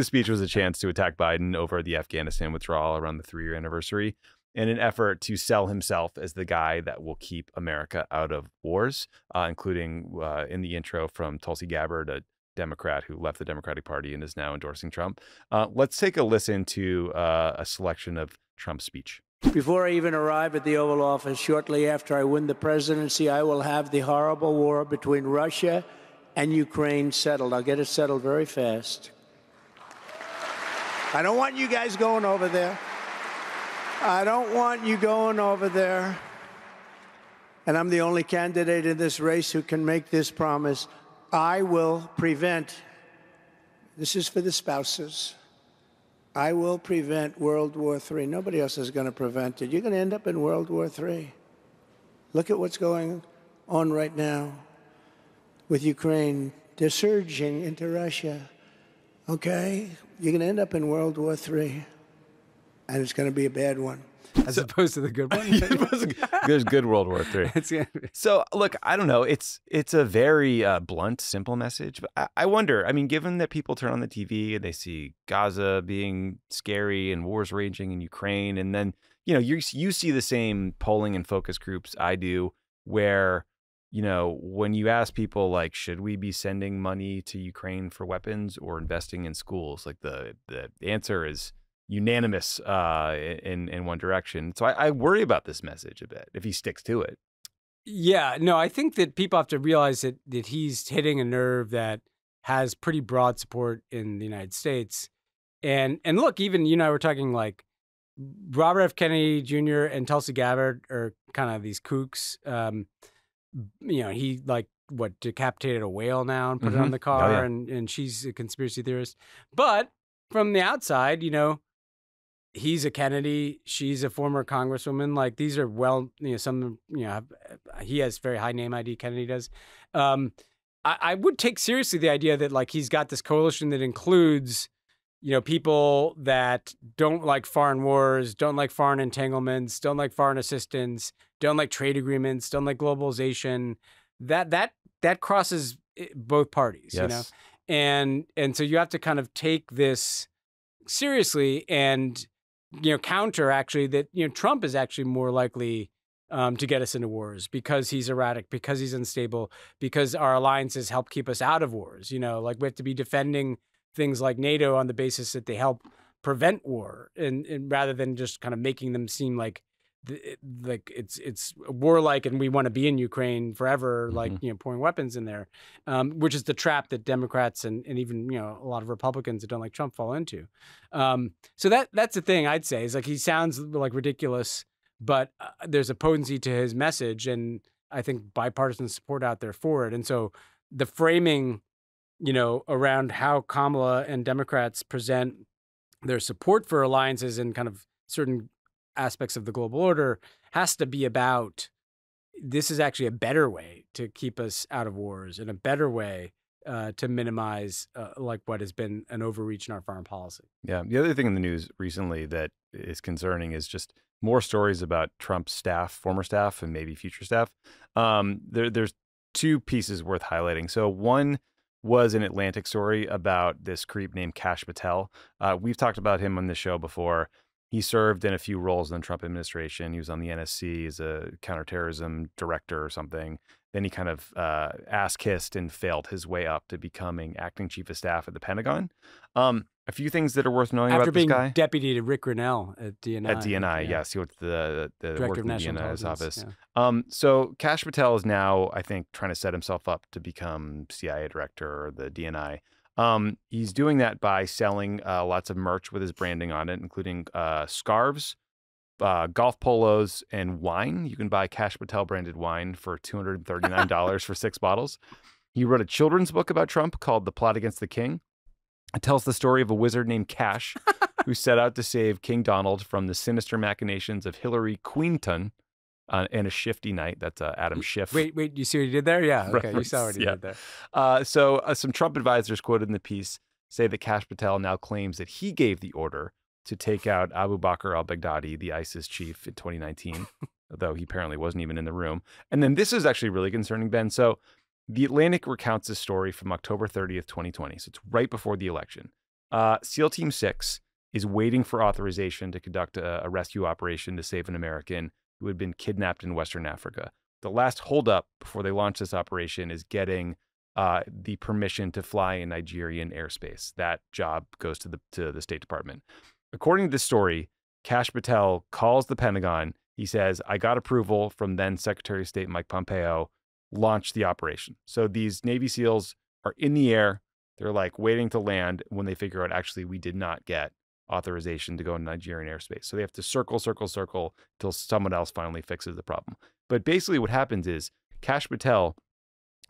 speech was a chance to attack Biden over the Afghanistan withdrawal around the 3-year anniversary, in an effort to sell himself as the guy that will keep America out of wars, including in the intro from Tulsi Gabbard, a Democrat who left the Democratic Party and is now endorsing Trump. Let's take a listen to a selection of Trump's speech. Before I even arrive at the Oval Office, shortly after I win the presidency, I will have the horrible war between Russia and Ukraine settled. I'll get it settled very fast. I don't want you guys going over there. I don't want you going over there. And I'm the only candidate in this race who can make this promise. I will prevent, this is for the spouses, I will prevent World War III. Nobody else is going to prevent it. You're going to end up in World War III. Look at what's going on right now with Ukraine. They're surging into Russia. Okay? You're going to end up in World War III. And it's going to be a bad one. As opposed to the good one. There's good World War III. So, look, I don't know. It's a very blunt, simple message. But I wonder, I mean, given that people turn on the TV and they see Gaza being scary and wars raging in Ukraine, and then, you see the same polling and focus groups I do where, when you ask people, like, should we be sending money to Ukraine for weapons or investing in schools? Like, the answer is unanimous in one direction. So I worry about this message a bit if he sticks to it. Yeah, no, I think that people have to realize that he's hitting a nerve that has pretty broad support in the United States. And look, even, we're talking like Robert F. Kennedy Jr. and Tulsi Gabbard are kind of these kooks. He decapitated a whale now and put it on the car, and she's a conspiracy theorist. But from the outside, he's a Kennedy. She's a former congresswoman. Like, these are he has very high name ID. Kennedy does. I would take seriously the idea that, like, he's got this coalition that includes, people that don't like foreign wars, don't like foreign entanglements, don't like foreign assistance, don't like trade agreements, don't like globalization. That crosses both parties, yes. And so you have to kind of take this seriously and counter actually that Trump is actually more likely to get us into wars because he's erratic, because he's unstable, because our alliances help keep us out of wars. Like, we have to be defending things like NATO on the basis that they help prevent war, and rather than just kind of making them seem like it's warlike and we want to be in Ukraine forever, like pouring weapons in there, which is the trap that Democrats and even a lot of Republicans that don't like Trump fall into. So that's the thing I'd say is, like, he sounds like ridiculous, but there's a potency to his message, and I think bipartisan support out there for it. And so the framing, around how Kamala and Democrats present their support for alliances and kind of certain aspects of the global order has to be about, this is actually a better way to keep us out of wars and a better way to minimize like what has been an overreach in our foreign policy. Yeah. The other thing in the news recently that is concerning is just more stories about Trump's staff, former staff, and maybe future staff. There's two pieces worth highlighting. So one was an Atlantic story about this creep named Kash Patel. We've talked about him on this show before. He served in a few roles in the Trump administration. He was on the NSC as a counterterrorism director or something. Then he kind of ass-kissed and failed his way up to becoming acting chief of staff at the Pentagon. A few things that are worth knowing about this guy. After being deputy to Rick Grinnell at DNI. At DNI, yes. He went to the Director of National DNI's office. Yeah. So Kash Patel is now, I think, trying to set himself up to become CIA director or the DNI. He's doing that by selling lots of merch with his branding on it, including scarves, golf polos, and wine. You can buy Kash Patel branded wine for $239 for 6 bottles. He wrote a children's book about Trump called The Plot Against the King. It tells the story of a wizard named Kash who set out to save King Donald from the sinister machinations of Hillary Queenton. and a shifty night. That's Adam Schiff. Wait, you see what he did there? Yeah, okay, you saw what he did there. So some Trump advisors quoted in the piece say that Kash Patel now claims that he gave the order to take out Abu Bakr al-Baghdadi, the ISIS chief, in 2019, though he apparently wasn't even in the room. And then this is actually really concerning, Ben. So The Atlantic recounts this story from October 30th, 2020. So it's right before the election. SEAL Team 6 is waiting for authorization to conduct a rescue operation to save an American who had been kidnapped in Western Africa. The last holdup before they launch this operation is getting the permission to fly in Nigerian airspace. That job goes to the State Department. According to this story, Kash Patel calls the Pentagon. He says, I got approval from then Secretary of State Mike Pompeo, launch the operation. So these Navy SEALs are in the air. They're like waiting to land when they figure out, actually, we did not get authorization to go in Nigerian airspace. So they have to circle until someone else finally fixes the problem. But basically what happens is Kash Patel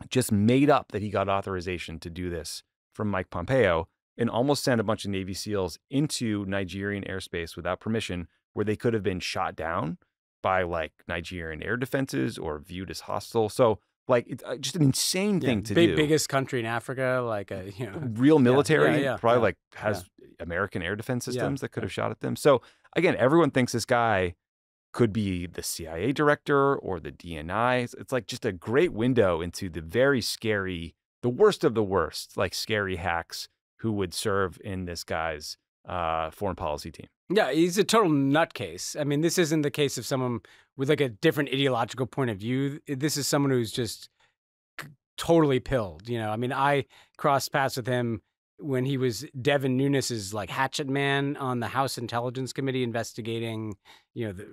just made up that he got authorization to do this from Mike Pompeo and almost sent a bunch of Navy SEALs into Nigerian airspace without permission, where they could have been shot down by like Nigerian air defenses or viewed as hostile. So like it's just an insane thing to do. Biggest country in Africa, like a real military, probably has American air defense systems that could have shot at them. So again, everyone thinks this guy could be the CIA director or the DNI. It's like just a great window into the very scary, the worst of the worst, like scary hacks who would serve in this guy's foreign policy team. Yeah, he's a total nutcase. I mean, this isn't the case of someone with like a different ideological point of view. This is someone who's just totally pilled. You know, I mean, I crossed paths with him when he was Devin Nunes's like hatchet man on the House Intelligence Committee investigating, you know, the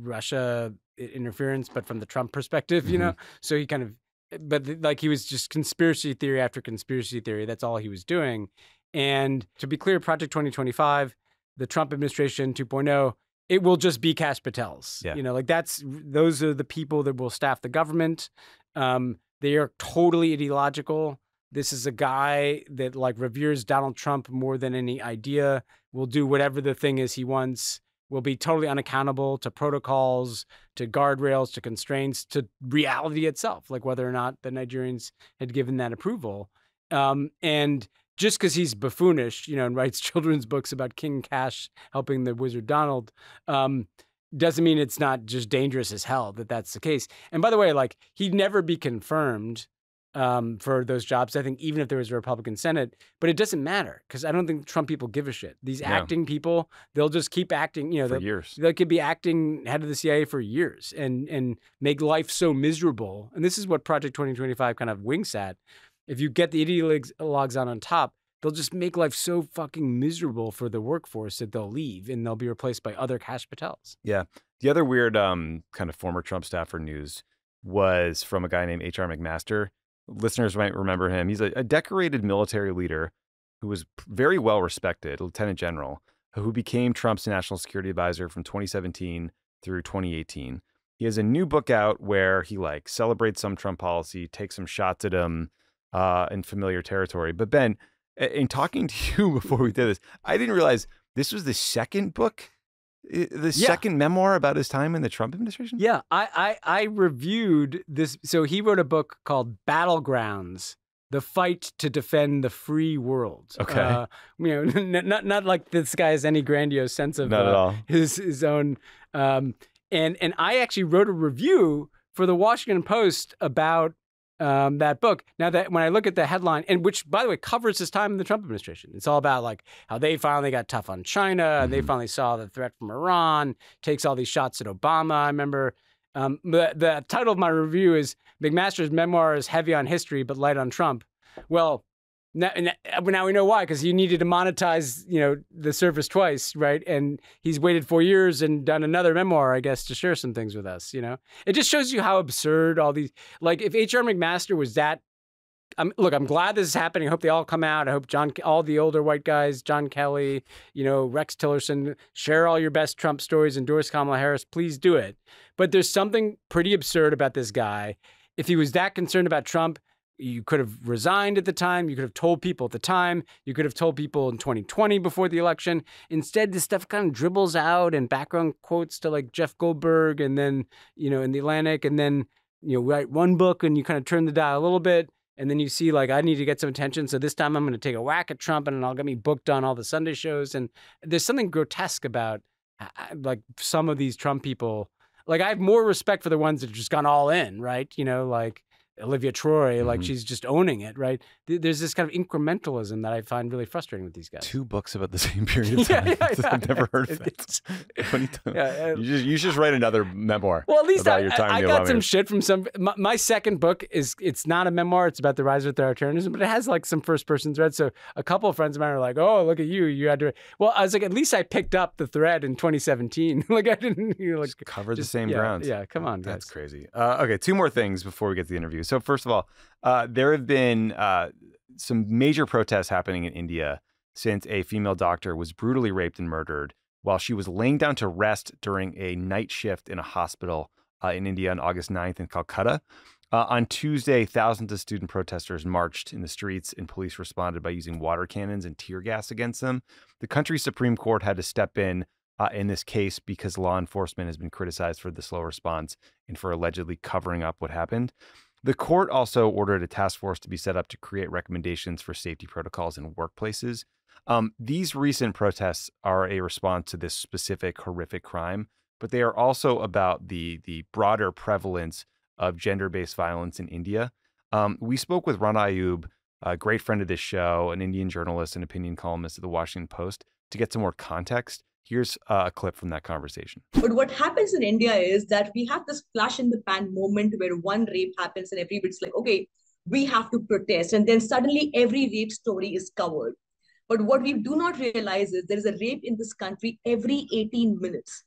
Russia interference, but from the Trump perspective, you know. So he kind of, but like he was just conspiracy theory after conspiracy theory. That's all he was doing. And to be clear, Project 2025, the Trump administration 2.0, it will just be Kash Patel's. Yeah. You know, like those are the people that will staff the government. They are totally ideological. This is a guy that like reveres Donald Trump more than any idea, will do whatever the thing is he wants, will be totally unaccountable to protocols, to guardrails, to constraints, to reality itself, like whether or not the Nigerians had given that approval. And just because he's buffoonish, you know, and writes children's books about King Kash helping the wizard Donald, doesn't mean it's not just dangerous as hell that that's the case. And by the way, like he'd never be confirmed for those jobs, I think, even if there was a Republican Senate, but it doesn't matter because I don't think Trump people give a shit. These acting people, they'll just keep acting, you know, for years. They could be acting head of the CIA for years and make life so miserable. And this is what Project 2025 kind of winks at. If you get the ideologues on top, they'll just make life so fucking miserable for the workforce that they'll leave and they'll be replaced by other Kash Patels. Yeah. The other weird kind of former Trump staffer news was from a guy named H.R. McMaster. Listeners might remember him. He's a decorated military leader who was very well respected, lieutenant general, who became Trump's national security advisor from 2017 through 2018. He has a new book out where he like celebrates some Trump policy, takes some shots at him in familiar territory. But Ben, in talking to you before we did this, I didn't realize this was the second book, second memoir about his time in the Trump administration. Yeah, I reviewed this. So he wrote a book called Battlegrounds: The Fight to Defend the Free World. Okay, you know, not like this guy has any grandiose sense of not at all. his own. And I actually wrote a review for the Washington Post about that book. Now that when I look at the headline, and which by the way covers his time in the Trump administration, it's all about like how they finally got tough on China and they finally saw the threat from Iran, takes all these shots at Obama. I remember the title of my review is McMaster's memoir is heavy on history but light on Trump. Well, now we know why, because he needed to monetize, you know, the service twice, right? And he's waited 4 years and done another memoir, I guess, to share some things with us. You know, it just shows you how absurd all these. Like, if H.R. McMaster was that, look, I'm glad this is happening. I hope they all come out. I hope all the older white guys, John Kelly, you know, Rex Tillerson, share all your best Trump stories, endorse Kamala Harris. Please do it. But there's something pretty absurd about this guy. If he was that concerned about Trump, You could have resigned at the time. You could have told people at the time. You could have told people in 2020 before the election. Instead, this stuff kind of dribbles out and background quotes to like Jeff Goldberg and then, in the Atlantic, and then, write one book and you kind of turn the dial a little bit. And then you see like, I need to get some attention. So this time I'm going to take a whack at Trump and I'll get me booked on all the Sunday shows. And there's something grotesque about like some of these Trump people. Like I have more respect for the ones that have just gone all in, right? Like Olivia Troy, like she's just owning it, right? There's this kind of incrementalism that I find really frustrating with these guys. 2 books about the same period of time. I've never heard of it. You should write another memoir. Well, at least about your time I got some shit from some. My second book it's not a memoir. It's about the rise of authoritarianism, but it has like some first person thread. So a couple of friends of mine are like, "Oh, look at you! You had to." Well, I was like, at least I picked up the thread in 2017. Like I didn't just cover the same ground. Yeah, come on, guys. That's crazy. Okay, 2 more things before we get to the interview. So first of all, there have been some major protests happening in India since a female doctor was brutally raped and murdered while she was laying down to rest during a night shift in a hospital in India on August 9th in Calcutta. On Tuesday, thousands of student protesters marched in the streets and police responded by using water cannons and tear gas against them. The country's Supreme Court had to step in this case because law enforcement has been criticized for the slow response and for allegedly covering up what happened. The court also ordered a task force to be set up to create recommendations for safety protocols in workplaces. These recent protests are a response to this specific horrific crime, but they are also about the broader prevalence of gender-based violence in India. We spoke with Rana Ayub, a great friend of this show, an Indian journalist and opinion columnist at the Washington Post, to get some more context. Here's a clip from that conversation. But what happens in India is that we have this flash in the pan moment where one rape happens and everybody's like, okay, we have to protest. And then suddenly every rape story is covered. But what we do not realize is there is a rape in this country every 18 minutes.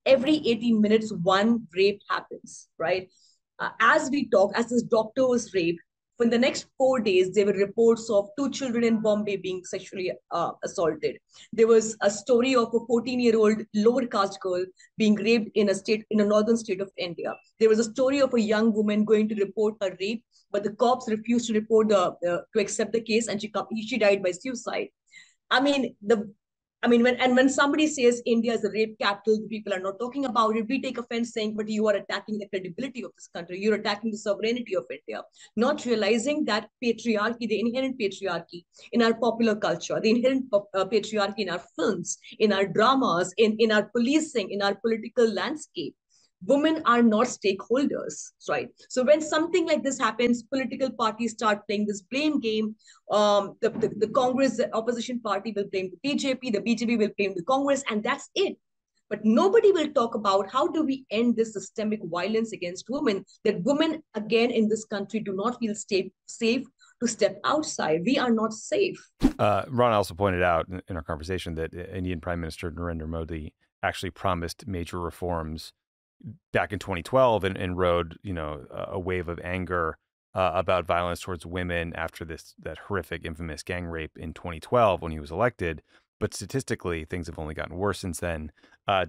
Every 18 minutes, one rape happens, right? As we talk, as this doctor was raped, for the next 4 days, there were reports of 2 children in Bombay being sexually assaulted. There was a story of a 14-year-old lower caste girl being raped in a northern state of India. There was a story of a young woman going to report a rape, but the cops refused to report to accept the case, and she died by suicide. When somebody says India is a rape capital, the people are not talking about it. We take offense saying, but you are attacking the credibility of this country. You're attacking the sovereignty of India, not realizing that patriarchy, the inherent patriarchy in our popular culture, the inherent patriarchy in our films, in our dramas, in our policing, in our political landscape. Women are not stakeholders, right? So when something like this happens, political parties start playing this blame game. The Congress, the opposition party will blame the BJP will blame the Congress, and that's it. But nobody will talk about how do we end this systemic violence against women, that women, again, in this country do not feel safe to step outside. We are not safe. Ron also pointed out in our conversation that Indian Prime Minister Narendra Modi actually promised major reforms back in 2012 and rode, a wave of anger about violence towards women after that horrific, infamous gang rape in 2012 when he was elected. But statistically, things have only gotten worse since then,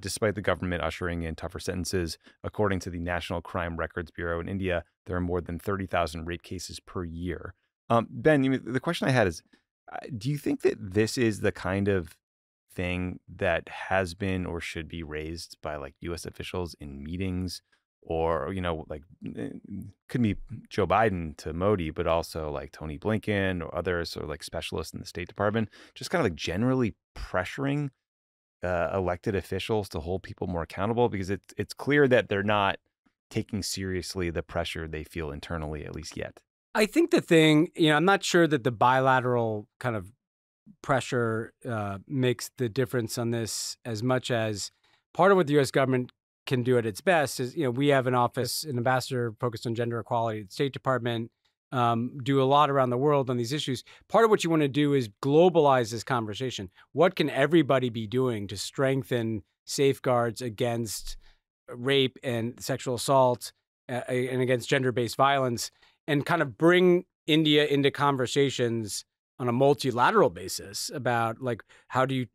despite the government ushering in tougher sentences. According to the National Crime Records Bureau in India, there are more than 30,000 rape cases per year. Ben, the question I had is, do you think that this is the kind of thing that has been or should be raised by like U.S. officials in meetings, or could be Joe Biden to Modi, but also like Tony Blinken or others, or like specialists in the State Department, just kind of like generally pressuring elected officials to hold people more accountable, because it's clear that they're not taking seriously the pressure they feel internally, at least yet. I think the thing, I'm not sure that the bilateral kind of pressure makes the difference on this as much as part of what the U.S. government can do at its best is, we have an office, an ambassador focused on gender equality at the State Department, do a lot around the world on these issues. Part of what you want to do is globalize this conversation. What can everybody be doing to strengthen safeguards against rape and sexual assault and against gender-based violence, and kind of bring India into conversations on a multilateral basis about like how do you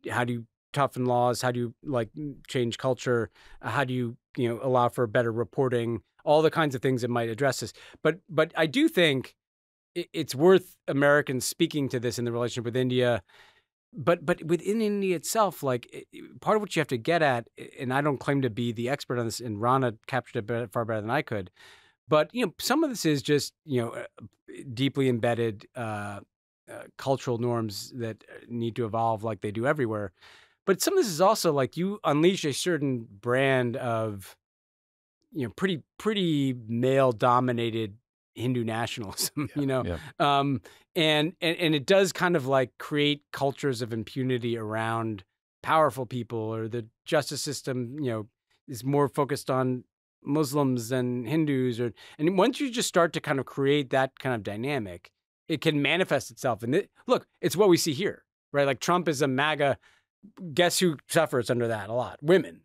toughen laws, how do you like change culture, how do you allow for better reporting, all the kinds of things that might address this. But I do think it's worth Americans speaking to this in the relationship with India. But within India itself, like part of what you have to get at, and I don't claim to be the expert on this, and Rana captured it far better than I could. But some of this is just deeply embedded cultural norms that need to evolve, like they do everywhere. But some of this is also like you unleash a certain brand of pretty male dominated Hindu nationalism, and it does kind of like create cultures of impunity around powerful people, or the justice system, is more focused on Muslims than Hindus, and once you just start to kind of create that kind of dynamic, it can manifest itself. And look, it's what we see here, right? Like Trump is a MAGA. Guess who suffers under that a lot? Women,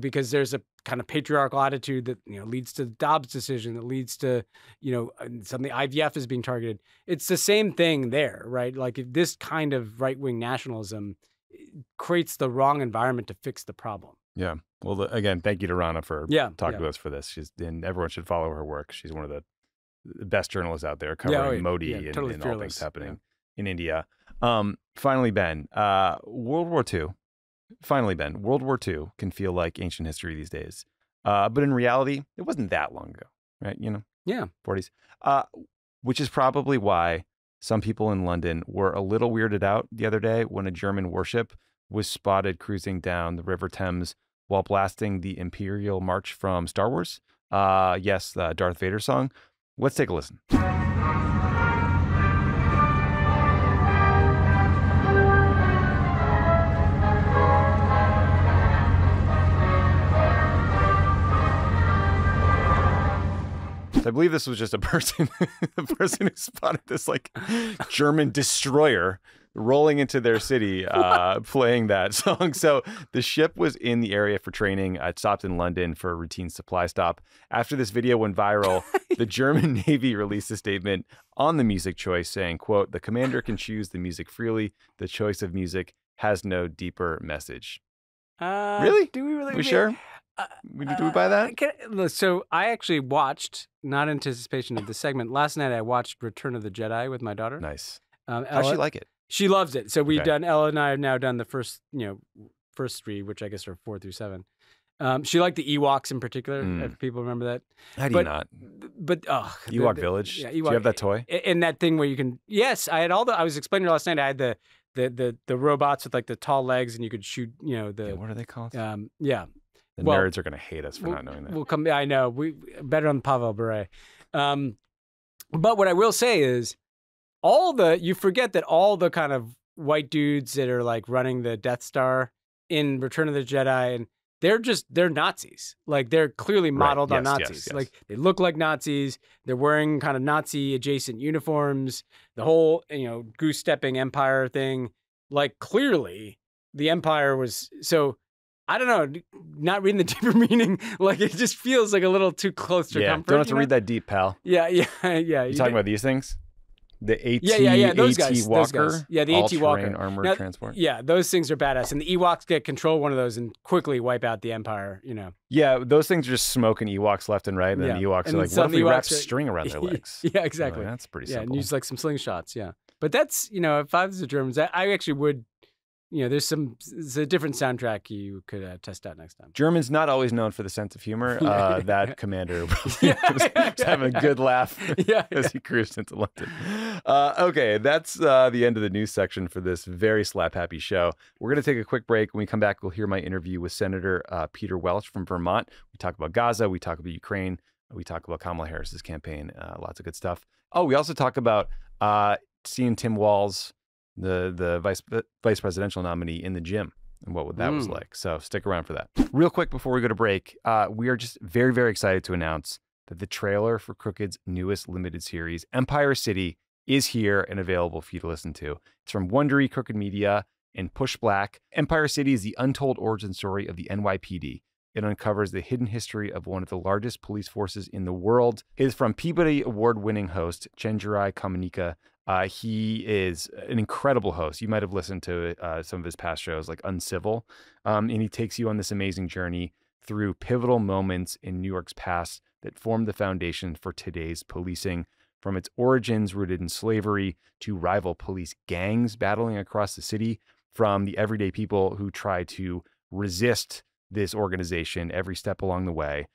because there's a kind of patriarchal attitude that leads to the Dobbs decision, that leads to something IVF is being targeted. It's the same thing there, right? Like if this kind of right-wing nationalism creates the wrong environment to fix the problem. Yeah. Well, again, thank you to Rana for talking to us for this. And everyone should follow her work. She's one of the best journalists out there covering Modi and all things happening in India. Finally, Ben, World War II. Finally, Ben, World War II can feel like ancient history these days. But in reality, it wasn't that long ago, right? 40s. Which is probably why some people in London were a little weirded out the other day when a German warship was spotted cruising down the River Thames while blasting the Imperial March from Star Wars. Yes, the Darth Vader song. Let's take a listen. I believe this was just a person who spotted this like German destroyer rolling into their city, playing that song. So the ship was in the area for training. It stopped in London for a routine supply stop. After this video went viral, the German Navy released a statement on the music choice saying, quote, "The commander can choose the music freely. The choice of music has no deeper message." Really? Do we really? We sure? Do we buy that? So I actually watched, not in anticipation of the segment, last night I watched Return of the Jedi with my daughter. Nice. How'd she like it? She loves it. So we've done, Ella and I have now done the first three, which I guess are 4 through 7. She liked the Ewoks in particular, if people remember that. How do you not? But Ewok Village? Yeah, do you have that toy? And that thing where you can, yes, I had I was explaining last night, I had the robots with like the tall legs and you could shoot, what are they called? The well, nerds are going to hate us for not knowing that. I know. We better on Pavel Durov. But what I will say is, you forget that all the kind of white dudes that are like running the Death Star in Return of the Jedi, and they're Nazis. Like they're clearly modeled on Nazis. Yes. Like they look like Nazis. They're wearing kind of Nazi adjacent uniforms. The whole, goose stepping Empire thing. Like clearly the Empire was so. I don't know, not reading the deeper meaning, like it just feels like a little too close to comfort. Don't have to read that deep, pal. Yeah. You talking about these things? The those guys, Walker? Those guys. Yeah, the AT Walker. Armored transport. Yeah, those things are badass. And the Ewoks get control of one of those and quickly wipe out the Empire, Yeah, those things are just smoking Ewoks left and right. And then the Ewoks are like, what if we wrap string around their legs? Yeah, exactly. Like, that's pretty simple. simple. And use like some slingshots, But that's, if I was the Germans, I actually would... it's a different soundtrack you could test out next time. Germans not always known for the sense of humor. That commander was having a good laugh as he cruised into London. Okay, that's the end of the news section for this very slap-happy show. We're going to take a quick break. When we come back, we'll hear my interview with Senator Peter Welch from Vermont. We talk about Gaza. We talk about Ukraine. We talk about Kamala Harris's campaign. Lots of good stuff. Oh, we also talk about seeing Tim Walz, the vice presidential nominee, in the gym and what that was like. So stick around for that. Real quick before we go to break, we are just very, very excited to announce that the trailer for Crooked's newest limited series, Empire City, is here and available for you to listen to. It's from Wondery, Crooked Media, and Push Black. Empire City is the untold origin story of the NYPD. It uncovers the hidden history of one of the largest police forces in the world. It is from Peabody Award-winning host Chenjerai Kamanika. He is an incredible host. You might have listened to some of his past shows like Uncivil. And he takes you on this amazing journey through pivotal moments in New York's past that formed the foundation for today's policing. from its origins rooted in slavery to rival police gangs battling across the city, from the everyday people who try to resist this organization every step along the way.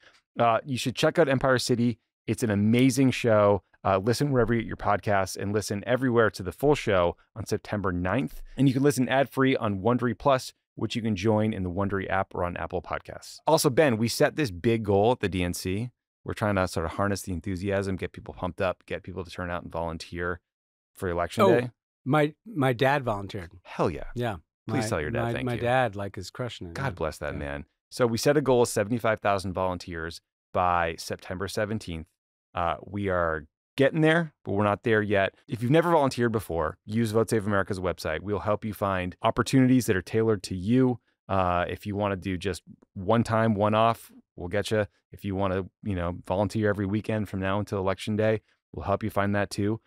You should check out Empire City. It's an amazing show. Listen wherever you get your podcasts and listen everywhere to the full show on September 9th. And you can listen ad-free on Wondery Plus, which you can join in the Wondery app or on Apple Podcasts. Also, Ben, we set this big goal at the DNC. We're trying to sort of harness the enthusiasm, get people pumped up, get people to turn out and volunteer for election day. My dad volunteered. Hell yeah. Yeah. Please tell your dad thank you. My dad, is crushing it. God bless that man. So we set a goal of 75,000 volunteers by September 17th. We are getting there, but we're not there yet. If you've never volunteered before, use Vote Save America's website. We'll help you find opportunities that are tailored to you. If you want to do just one time, one off, we'll get you. If you want to, volunteer every weekend from now until election day, we'll help you find that too.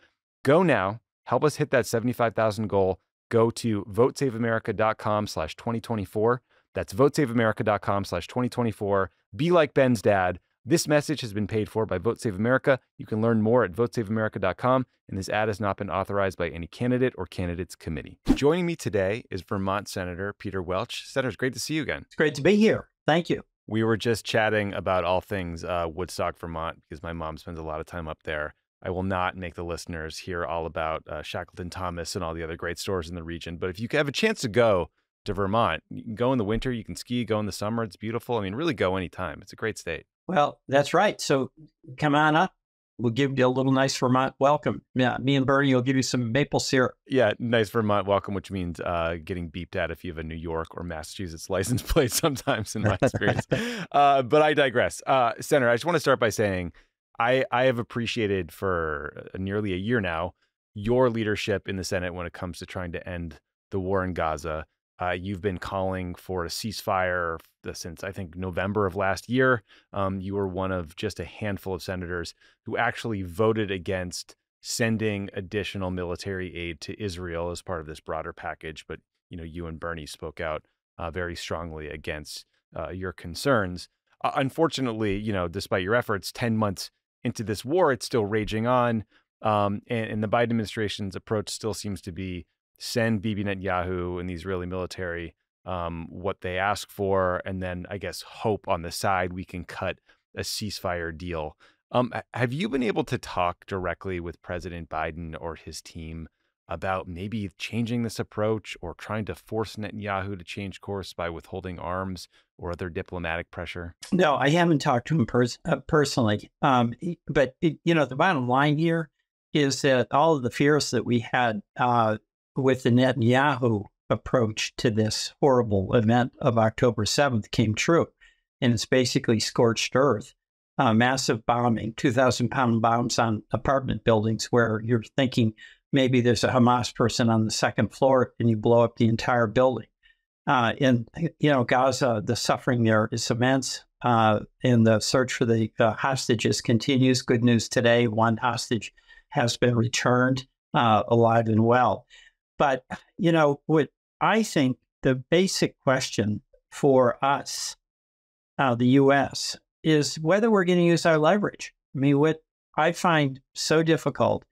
Go now. Help us hit that 75,000 goal. Go to votesaveamerica.com/2024. That's votesaveamerica.com/2024. Be like Ben's dad. This message has been paid for by Vote Save America. You can learn more at votesaveamerica.com, and this ad has not been authorized by any candidate or candidates committee. Joining me today is Vermont Senator Peter Welch. Senator, it's great to see you again. It's great to be here. Thank you. We were just chatting about all things Woodstock, Vermont, because my mom spends a lot of time up there. I will not make the listeners hear all about Shackleton Thomas and all the other great stores in the region. But if you have a chance to go to Vermont, you can go in the winter, you can ski, go in the summer. It's beautiful. I mean, really go anytime. It's a great state. Well, that's right. So come on up. We'll give you a little nice Vermont welcome. Yeah, me and Bernie will give you some maple syrup. Yeah, nice Vermont welcome, which means getting beeped at if you have a New York or Massachusetts license plate sometimes in my experience. But I digress. Senator, I just want to start by saying I have appreciated for nearly a year now your leadership in the Senate when it comes to trying to end the war in Gaza. You've been calling for a ceasefire since, I think, November of last year. You were one of just a handful of senators who actually voted against sending additional military aid to Israel as part of this broader package. But, you and Bernie spoke out very strongly against your concerns. Unfortunately, despite your efforts, 10 months into this war, it's still raging on. And the Biden administration's approach still seems to be send Bibi Netanyahu and the Israeli military what they ask for, and then I guess hope on the side we can cut a ceasefire deal. Have you been able to talk directly with President Biden or his team about maybe changing this approach or trying to force Netanyahu to change course by withholding arms or other diplomatic pressure? No, I haven't talked to him personally. But the bottom line here is that all of the fears that we had with the Netanyahu approach to this horrible event of October 7th came true. And it's basically scorched earth, massive bombing, 2,000-pound bombs on apartment buildings where you're thinking maybe there's a Hamas person on the second floor and you blow up the entire building. And Gaza, the suffering there is immense. And the search for the hostages continues. Good news today, one hostage has been returned alive and well. But, what I think the basic question for us, the U.S., is whether we're going to use our leverage. I mean, what I find so difficult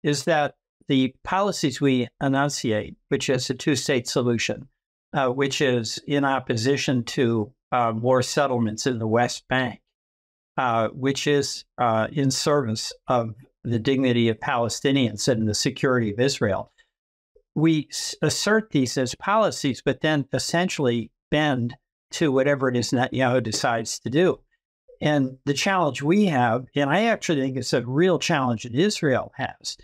is that the policies we enunciate, which is a two-state solution, which is in opposition to more settlements in the West Bank, which is in service of the dignity of Palestinians and the security of Israel. We assert these as policies, but then essentially bend to whatever it is Netanyahu decides to do. And the challenge we have, and I actually think it's a real challenge that Israel has,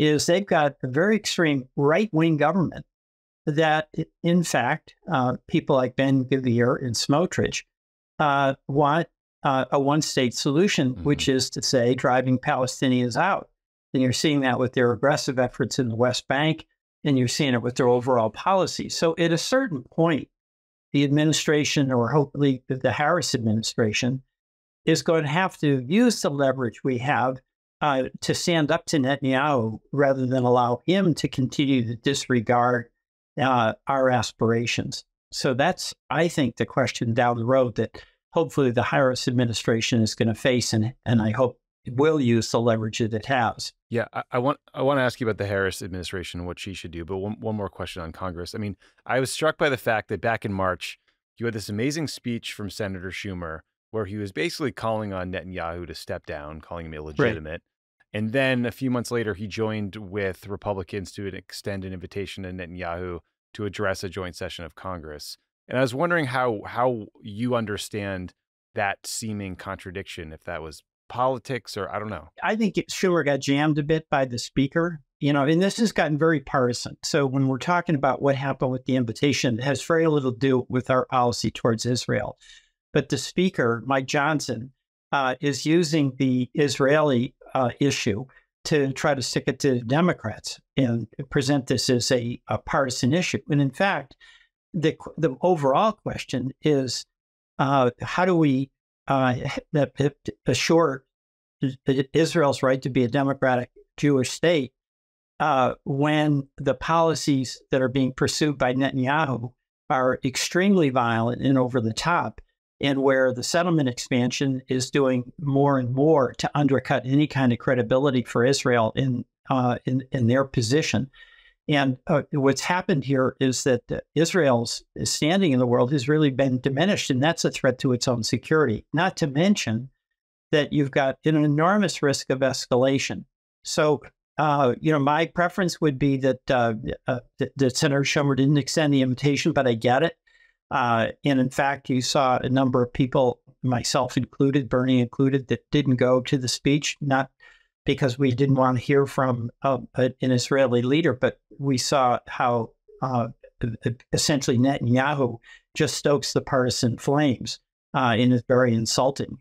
is they've got a very extreme right-wing government that, in fact, people like Ben-Gvir and Smotrich want a one-state solution, which is to say driving Palestinians out. And you're seeing that with their aggressive efforts in the West Bank, and you're seeing it with their overall policy. So at a certain point, the administration, or hopefully the Harris administration, is going to have to use the leverage we have to stand up to Netanyahu rather than allow him to continue to disregard our aspirations. So that's, I think, the question down the road that hopefully the Harris administration is going to face, and I hope will use the leverage that it has. Yeah, I want to ask you about the Harris administration and what she should do, but one more question on Congress. I mean, I was struck by the fact that back in March, you had this amazing speech from Senator Schumer where he was basically calling on Netanyahu to step down, calling him illegitimate. Right. And then a few months later, he joined with Republicans to extend an invitation to Netanyahu to address a joint session of Congress. And I was wondering how you understand that seeming contradiction, if that was politics or I don't know. I think Schumer got jammed a bit by the speaker, and this has gotten very partisan. So when we're talking about what happened with the invitation, it has very little to do with our policy towards Israel. But the speaker, Mike Johnson, is using the Israeli issue to try to stick it to Democrats and present this as a partisan issue. And in fact, the overall question is, how do we assure Israel's right to be a democratic Jewish state when the policies that are being pursued by Netanyahu are extremely violent and over the top, and where the settlement expansion is doing more and more to undercut any kind of credibility for Israel in their position. And what's happened here is that Israel's standing in the world has really been diminished, and that's a threat to its own security, not to mention that you've got an enormous risk of escalation. So, my preference would be that Senator Schumer didn't extend the invitation, but I get it. And in fact, you saw a number of people, myself included, Bernie included, that didn't go to the speech, not because we didn't want to hear from an Israeli leader, but we saw how essentially Netanyahu just stokes the partisan flames and is very insulting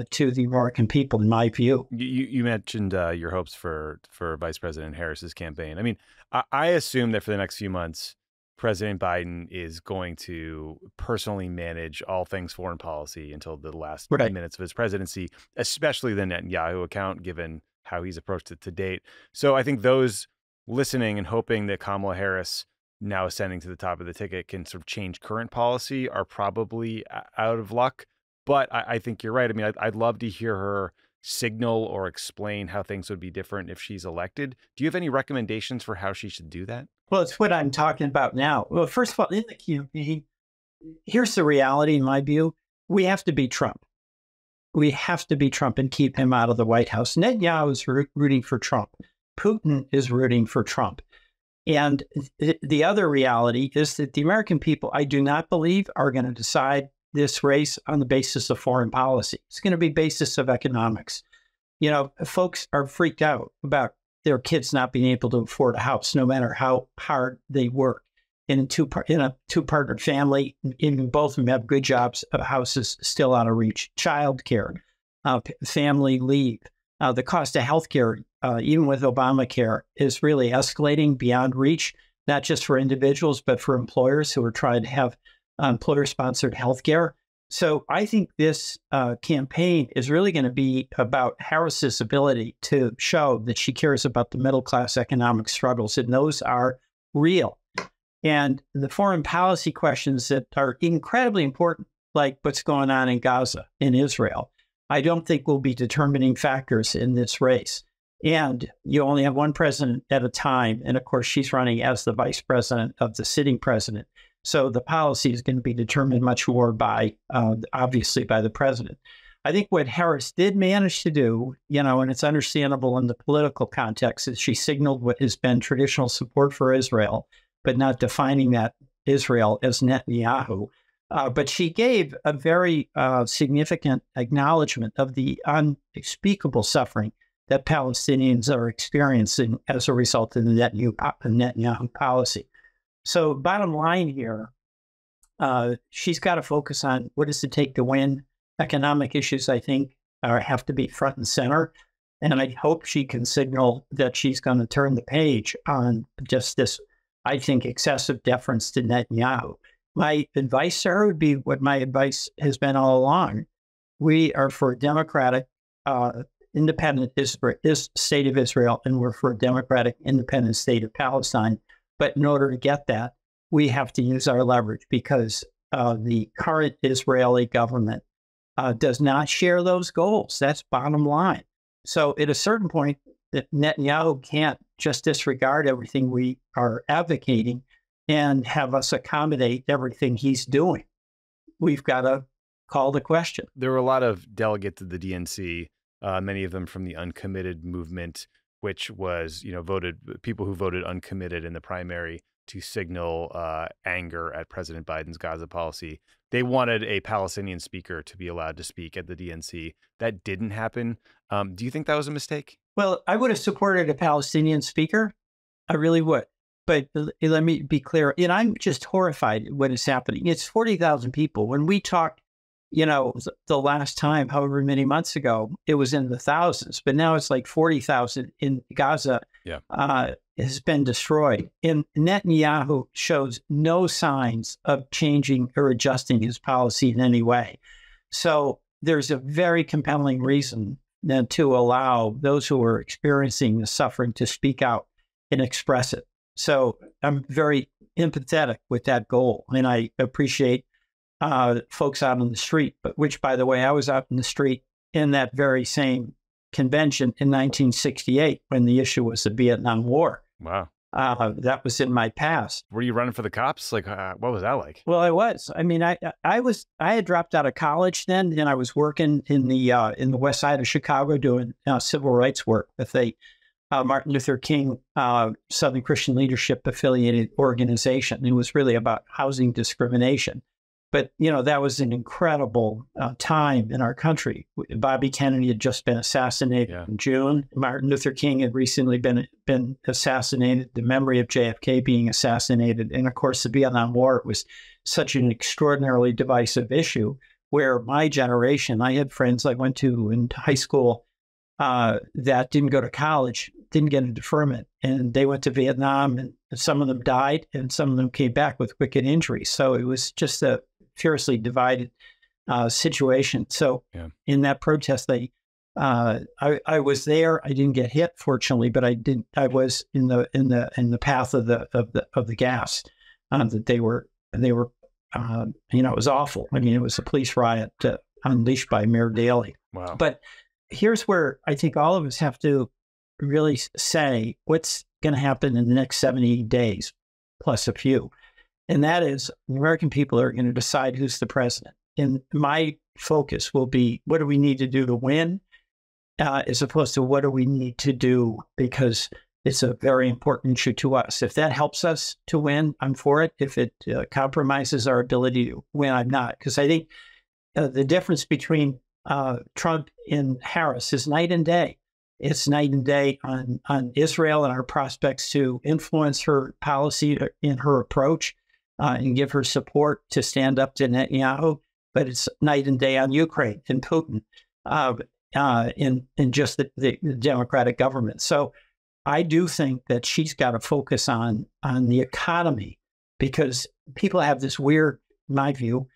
to the American people, in my view. You mentioned your hopes for Vice President Harris's campaign. I mean, I assume that for the next few months, President Biden is going to personally manage all things foreign policy until the last minutes of his presidency, especially the Netanyahu account, given how he's approached it to date. So I think those listening and hoping that Kamala Harris, now ascending to the top of the ticket, can sort of change current policy are probably out of luck. But I think you're right. I mean, I'd love to hear her signal or explain how things would be different if she's elected. Do you have any recommendations for how she should do that? Well, it's what I'm talking about now. Well, first of all, in the campaign, here's the reality, in my view. We have to beat Trump. We have to beat Trump and keep him out of the White House. Netanyahu is rooting for Trump. Putin is rooting for Trump. And the other reality is that the American people, I do not believe, are going to decide this race on the basis of foreign policy. It's going to be basis of economics. Folks are freaked out about their kids not being able to afford a house, no matter how hard they work. And in a two-partner family, even both of them have good jobs, a house is still out of reach. Childcare, family leave, the cost of healthcare, even with Obamacare, is really escalating beyond reach, not just for individuals, but for employers who are trying to have employer-sponsored healthcare. So I think this campaign is really going to be about Harris's ability to show that she cares about the middle-class economic struggles, and those are real. And the foreign policy questions that are incredibly important, like what's going on in Gaza, in Israel, I don't think will be determining factors in this race. And you only have one president at a time. And of course, she's running as the vice president of the sitting president. So the policy is going to be determined much more by, obviously, by the president. I think what Harris did manage to do, and it's understandable in the political context, is she signaled what has been traditional support for Israel, but not defining that Israel as Netanyahu. But she gave a very significant acknowledgement of the unspeakable suffering that Palestinians are experiencing as a result of the Netanyahu policy. So bottom line here, she's got to focus on what does it take to win. Economic issues, I think, have to be front and center. And I hope she can signal that she's going to turn the page on just this, I think, excessive deference to Netanyahu. My advice to her would be what my advice has been all along. We are for a democratic, independent state of Israel, and we're for a democratic, independent state of Palestine. But in order to get that, we have to use our leverage because the current Israeli government does not share those goals. That's bottom line. So at a certain point, Netanyahu can't just disregard everything we are advocating and have us accommodate everything he's doing. We've got to call the question. There were a lot of delegates of the DNC, many of them from the uncommitted movement, which was, people who voted uncommitted in the primary to signal anger at President Biden's Gaza policy. They wanted a Palestinian speaker to be allowed to speak at the DNC. That didn't happen. Do you think that was a mistake? Well, I would have supported a Palestinian speaker. I really would. But let me be clear. And I'm just horrified at what is happening. It's 40,000 people. When we talked, the last time, however many months ago, it was in the thousands. But now it's like 40,000 in Gaza. Yeah. Has been destroyed. And Netanyahu shows no signs of changing or adjusting his policy in any way. So there's a very compelling reason then to allow those who are experiencing the suffering to speak out and express it. So I'm very empathetic with that goal. And I appreciate folks out on the street, but which, by the way, I was out in the street in that very same convention in 1968 when the issue was the Vietnam War. Wow. That was in my past. Were you running for the cops? Like, what was that like? Well, I was. I mean, I had dropped out of college then, and I was working in the west side of Chicago doing civil rights work with a Martin Luther King Southern Christian Leadership affiliated organization. It was really about housing discrimination. But, that was an incredible time in our country. Bobby Kennedy had just been assassinated in June. Martin Luther King had recently been assassinated, the memory of JFK being assassinated. And, of course, the Vietnam War was such an extraordinarily divisive issue where my generation, I had friends I went to in high school that didn't go to college, didn't get a deferment, and they went to Vietnam, and some of them died, and some of them came back with wicked injuries. So it was just a fiercely divided situation. So in that protest, I was there. I didn't get hit, fortunately, but I was in the path of the gas that they were. It was awful. I mean, it was a police riot unleashed by Mayor Daley. Wow. But here's where I think all of us have to really say what's going to happen in the next 70 days, plus a few. And that is the American people are going to decide who's the president. And my focus will be, what do we need to do to win, as opposed to what do we need to do because it's a very important issue to us. If that helps us to win, I'm for it. If it compromises our ability to win, I'm not. Because I think the difference between Trump and Harris is night and day. It's night and day on Israel and our prospects to influence her policy in her approach and give her support to stand up to Netanyahu. But it's night and day on Ukraine and Putin in just the democratic government. So I do think that she's got to focus on the economy because people have this weird, in my view,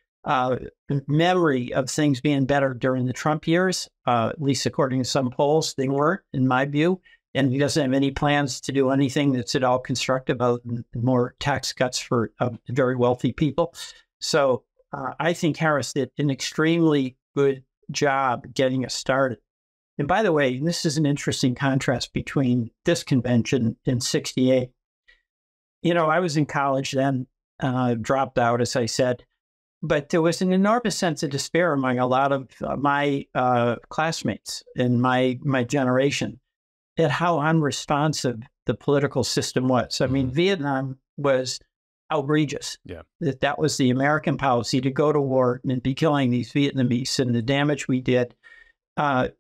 memory of things being better during the Trump years, at least according to some polls. They weren't, in my view. And he doesn't have any plans to do anything that's at all constructive other than more tax cuts for very wealthy people. So I think Harris did an extremely good job getting us started. And by the way, this is an interesting contrast between this convention and 68. I was in college then, dropped out, as I said. But there was an enormous sense of despair among a lot of my classmates in my generation at how unresponsive the political system was. I mean, Vietnam was outrageous. Yeah. That was the American policy to go to war and be killing these Vietnamese, and the damage we did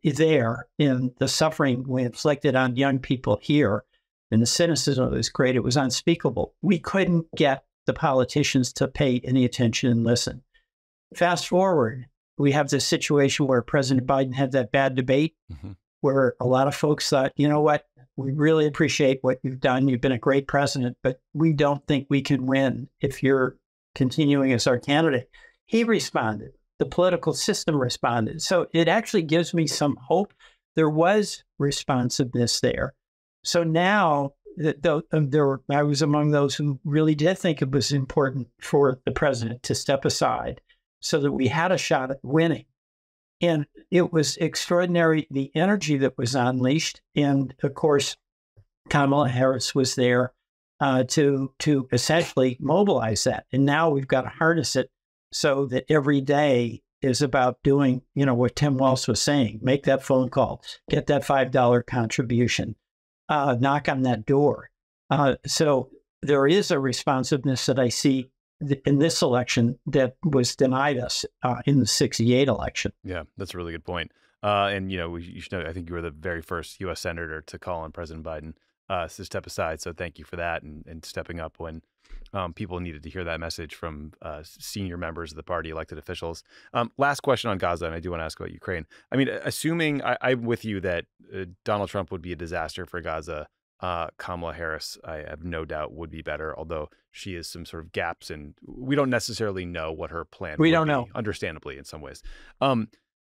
there and the suffering we inflicted on young people here and the cynicism was great. It was unspeakable. We couldn't get the politicians to pay any attention and listen. Fast forward, we have this situation where President Biden had that bad debate where a lot of folks thought, you know what, we really appreciate what you've done. You've been a great president, but we don't think we can win if you're continuing as our candidate. He responded. The political system responded. So it actually gives me some hope. There was responsiveness there. So now I was among those who really did think it was important for the president to step aside so that we had a shot at winning. And it was extraordinary, the energy that was unleashed. And of course, Kamala Harris was there to essentially mobilize that. And now we've got to harness it so that every day is about doing, what Tim Welch was saying, make that phone call, get that $5 contribution, knock on that door. So there is a responsiveness that I see in this election that was denied us in the '68 election. Yeah, that's a really good point. And, you should know, I think you were the very first U.S. senator to call on President Biden to step aside. So thank you for that and stepping up when people needed to hear that message from senior members of the party, elected officials. Last question on Gaza, and I do want to ask about Ukraine. I mean, assuming I'm with you that Donald Trump would be a disaster for Gaza, Kamala Harris, I have no doubt, would be better, although she has some sort of gaps, and we don't necessarily know what her plan would be, understandably, in some ways.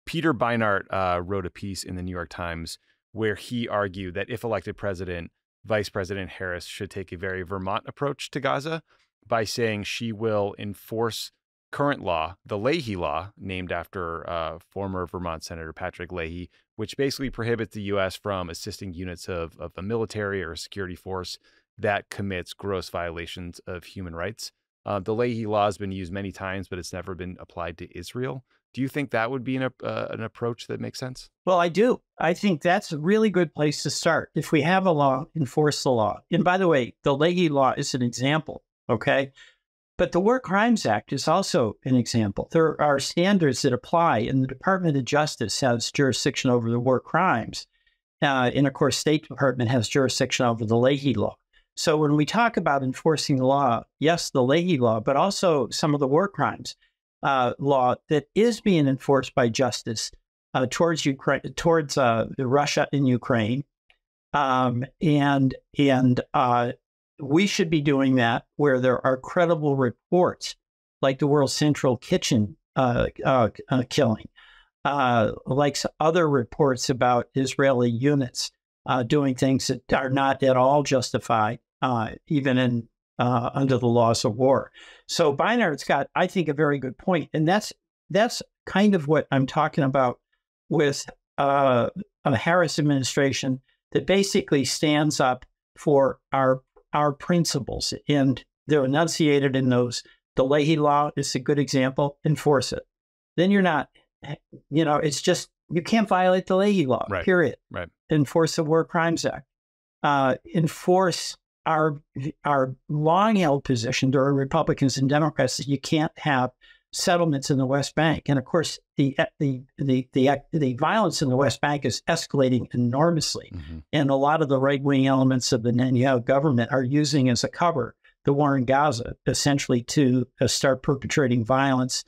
Peter Beinart wrote a piece in the New York Times where he argued that if elected president, Vice President Harris should take a very Vermont approach to Gaza by saying she will enforce current law, the Leahy Law, named after former Vermont Senator Patrick Leahy, which basically prohibits the U.S. from assisting units of a military or a security force that commits gross violations of human rights. The Leahy Law has been used many times, but it's never been applied to Israel. Do you think that would be an approach that makes sense? Well, I do. I think that's a really good place to start. If we have a law, enforce the law. And by the way, the Leahy Law is an example, okay? But the War Crimes Act is also an example. There are standards that apply, and the Department of Justice has jurisdiction over the war crimes. And of course, State Department has jurisdiction over the Leahy Law. So when we talk about enforcing the law, yes, the Leahy Law, but also some of the war crimes law that is being enforced by justice towards Ukraine, towards Russia and Ukraine, and we should be doing that where there are credible reports, like the World Central Kitchen killing, like other reports about Israeli units doing things that are not at all justified, even in under the laws of war. So Beinart's got, I think, a very good point, and that's kind of what I'm talking about with a Harris administration that basically stands up for our principles, and they're enunciated in those. The Leahy Law is a good example. Enforce it. Then you're not, it's just, you can't violate the Leahy Law, right. Period. Right. Enforce the War Crimes Act. Enforce our long-held position during Republicans and Democrats that you can't have settlements in the West Bank. And of course, the violence in the West Bank is escalating enormously. Mm-hmm. And a lot of the right-wing elements of the Netanyahu government are using as a cover the war in Gaza, essentially to start perpetrating violence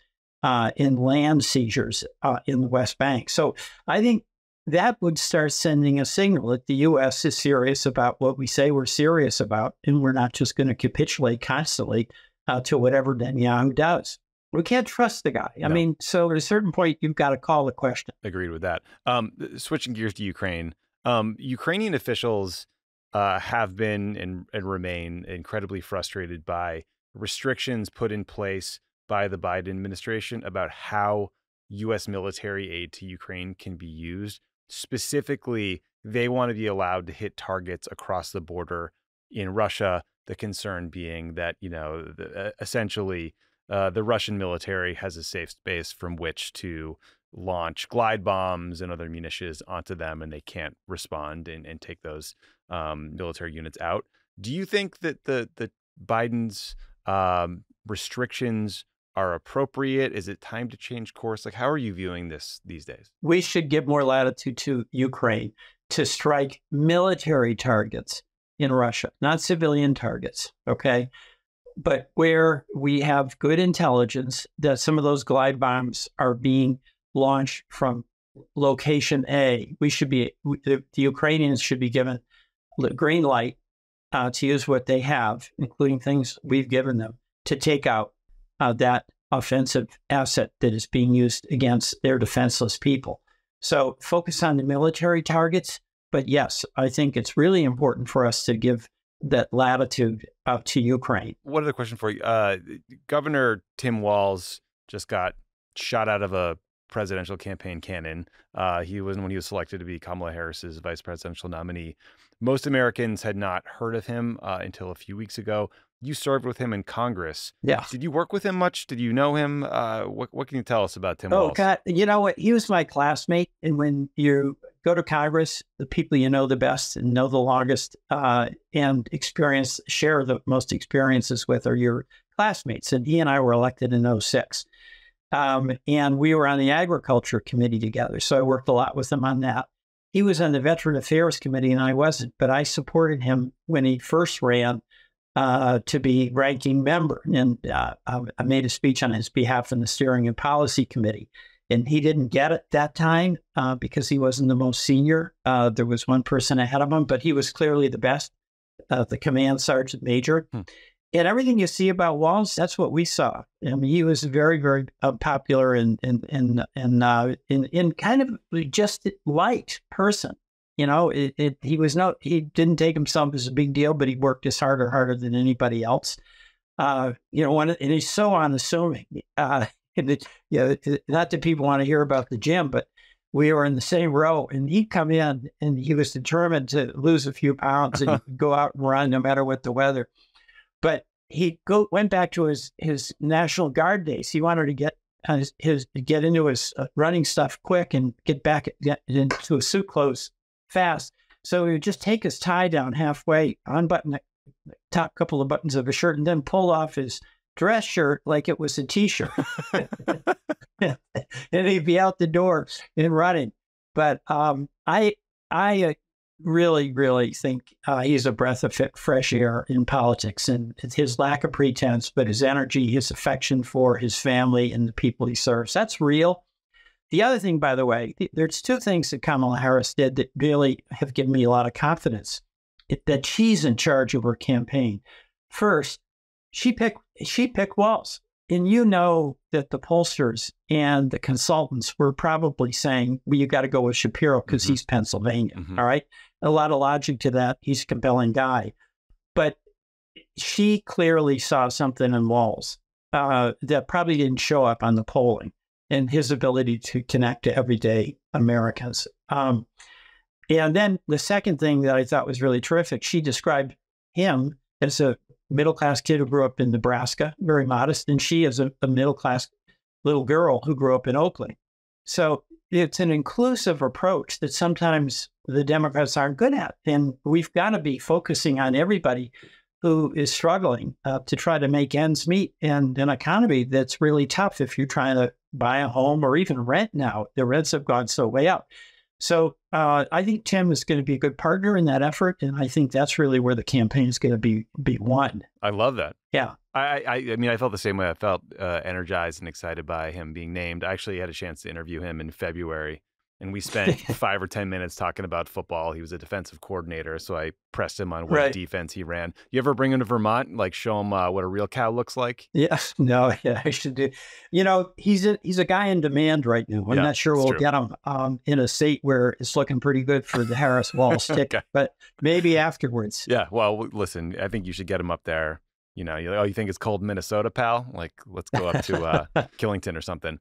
in land seizures in the West Bank. So I think that would start sending a signal that the U.S. is serious about what we say we're serious about, and we're not just going to capitulate constantly to whatever Netanyahu does. We can't trust the guy. I mean, so at a certain point, you've got to call the question. Agreed with that. Switching gears to Ukraine, Ukrainian officials have been and remain incredibly frustrated by restrictions put in place by the Biden administration about how U.S. military aid to Ukraine can be used. Specifically, they want to be allowed to hit targets across the border in Russia. The concern being that, essentially, the Russian military has a safe space from which to launch glide bombs and other munitions onto them, and they can't respond and take those military units out. Do you think that the Biden's restrictions are appropriate? Is it time to change course? Like, how are you viewing this these days? We should give more latitude to Ukraine to strike military targets in Russia, not civilian targets, okay? But where we have good intelligence that some of those glide bombs are being launched from location A, the Ukrainians should be given the green light to use what they have, including things we've given them, to take out that offensive asset that is being used against their defenseless people. So focus on the military targets. But yes, I think it's really important for us to give that latitude to Ukraine. One other question for you. Governor Tim Walz just got shot out of a presidential campaign canon. When he was selected to be Kamala Harris's vice presidential nominee. Most Americans had not heard of him until a few weeks ago. You served with him in Congress. Yeah. Did you work with him much? Did you know him? What can you tell us about Tim Oh, Walz? God. You know what? He was my classmate. And when you go to Congress, the people you know the best and know the longest and share the most experiences with are your classmates. And he and I were elected in 2006. And we were on the Agriculture Committee together. So I worked a lot with him on that. He was on the Veteran Affairs Committee and I wasn't, but I supported him when he first ran to be ranking member. And I made a speech on his behalf in the Steering and Policy Committee. And he didn't get it that time because he wasn't the most senior. There was one person ahead of him, but he was clearly the best, the command sergeant major. And everything you see about Walz, that's what we saw. I mean, he was very, very popular and kind of just light person. You know, he didn't take himself as a big deal, but he worked as harder than anybody else. And he's so unassuming. Not that people want to hear about the gym, but we were in the same row and he'd come in and he was determined to lose a few pounds and go out and run no matter what the weather. But he went back to his National Guard days. He wanted to get into his running stuff quick and get into his suit clothes fast. So he would just take his tie down halfway, unbutton the top couple of buttons of his shirt, and then pull off his dress shirt like it was a T-shirt. And he'd be out the door and running. But I really, really think he's a breath of fresh air in politics, and his lack of pretense, but his energy, his affection for his family and the people he serves, that's real. The other thing, by the way, there's two things that Kamala Harris did that really have given me a lot of confidence that she's in charge of her campaign. First, she picked Walz. And you know that the pollsters and the consultants were probably saying, well, you got to go with Shapiro because he's Pennsylvania. All right. A lot of logic to that. He's a compelling guy. But she clearly saw something in Walz that probably didn't show up on the polling, and his ability to connect to everyday Americans. And then the second thing that I thought was really terrific, she described him as a middle-class kid who grew up in Nebraska, very modest, and she is a middle-class little girl who grew up in Oakland. So it's an inclusive approach that sometimes the Democrats aren't good at. And we've got to be focusing on everybody who is struggling to try to make ends meet in an economy that's really tough if you're trying to buy a home or even rent now. The rents have gone so way up. So I think Tim is going to be a good partner in that effort, and I think that's really where the campaign is going to be won. I love that. Yeah. I mean, I felt the same way. I felt energized and excited by him being named. I actually had a chance to interview him in February, and we spent 5 or 10 minutes talking about football. He was a defensive coordinator, so I pressed him on what defense he ran. You ever bring him to Vermont, like show him what a real cow looks like? Yes. No, yeah, I should do. You know, he's a guy in demand right now. I'm not sure we'll get him in a state where it's looking pretty good for the Harris-Walz ticket, but maybe afterwards. Yeah. Well, listen, I think you should get him up there. You know, you think it's cold in Minnesota, pal? Like, let's go up to Killington or something.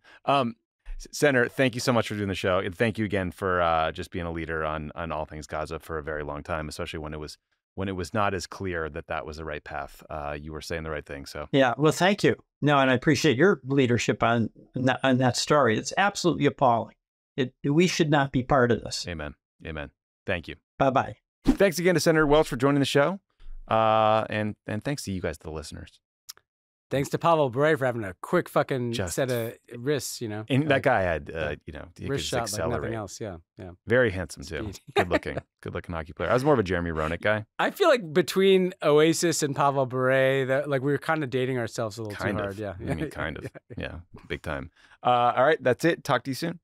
Senator, thank you so much for doing the show. And thank you again for just being a leader on all things Gaza for a very long time, especially when it was not as clear that was the right path. You were saying the right thing. So yeah, well, thank you. No, and I appreciate your leadership on that story. It's absolutely appalling. We should not be part of this. Amen. Amen. Thank you. Bye-bye. Thanks again to Senator Welch for joining the show. And thanks to you guys, the listeners. Thanks to Pavel Durov for having a quick fucking set of wrists, you know. And that guy had, he wrist could shot accelerate. like nothing else. Yeah, yeah. Very handsome too. Good looking hockey player. I was more of a Jeremy Roenick guy. I feel like between Oasis and Pavel Durov, that like we were kind of dating ourselves a little too hard. Yeah, I mean, kind of. Yeah, big time. All right, that's it. Talk to you soon.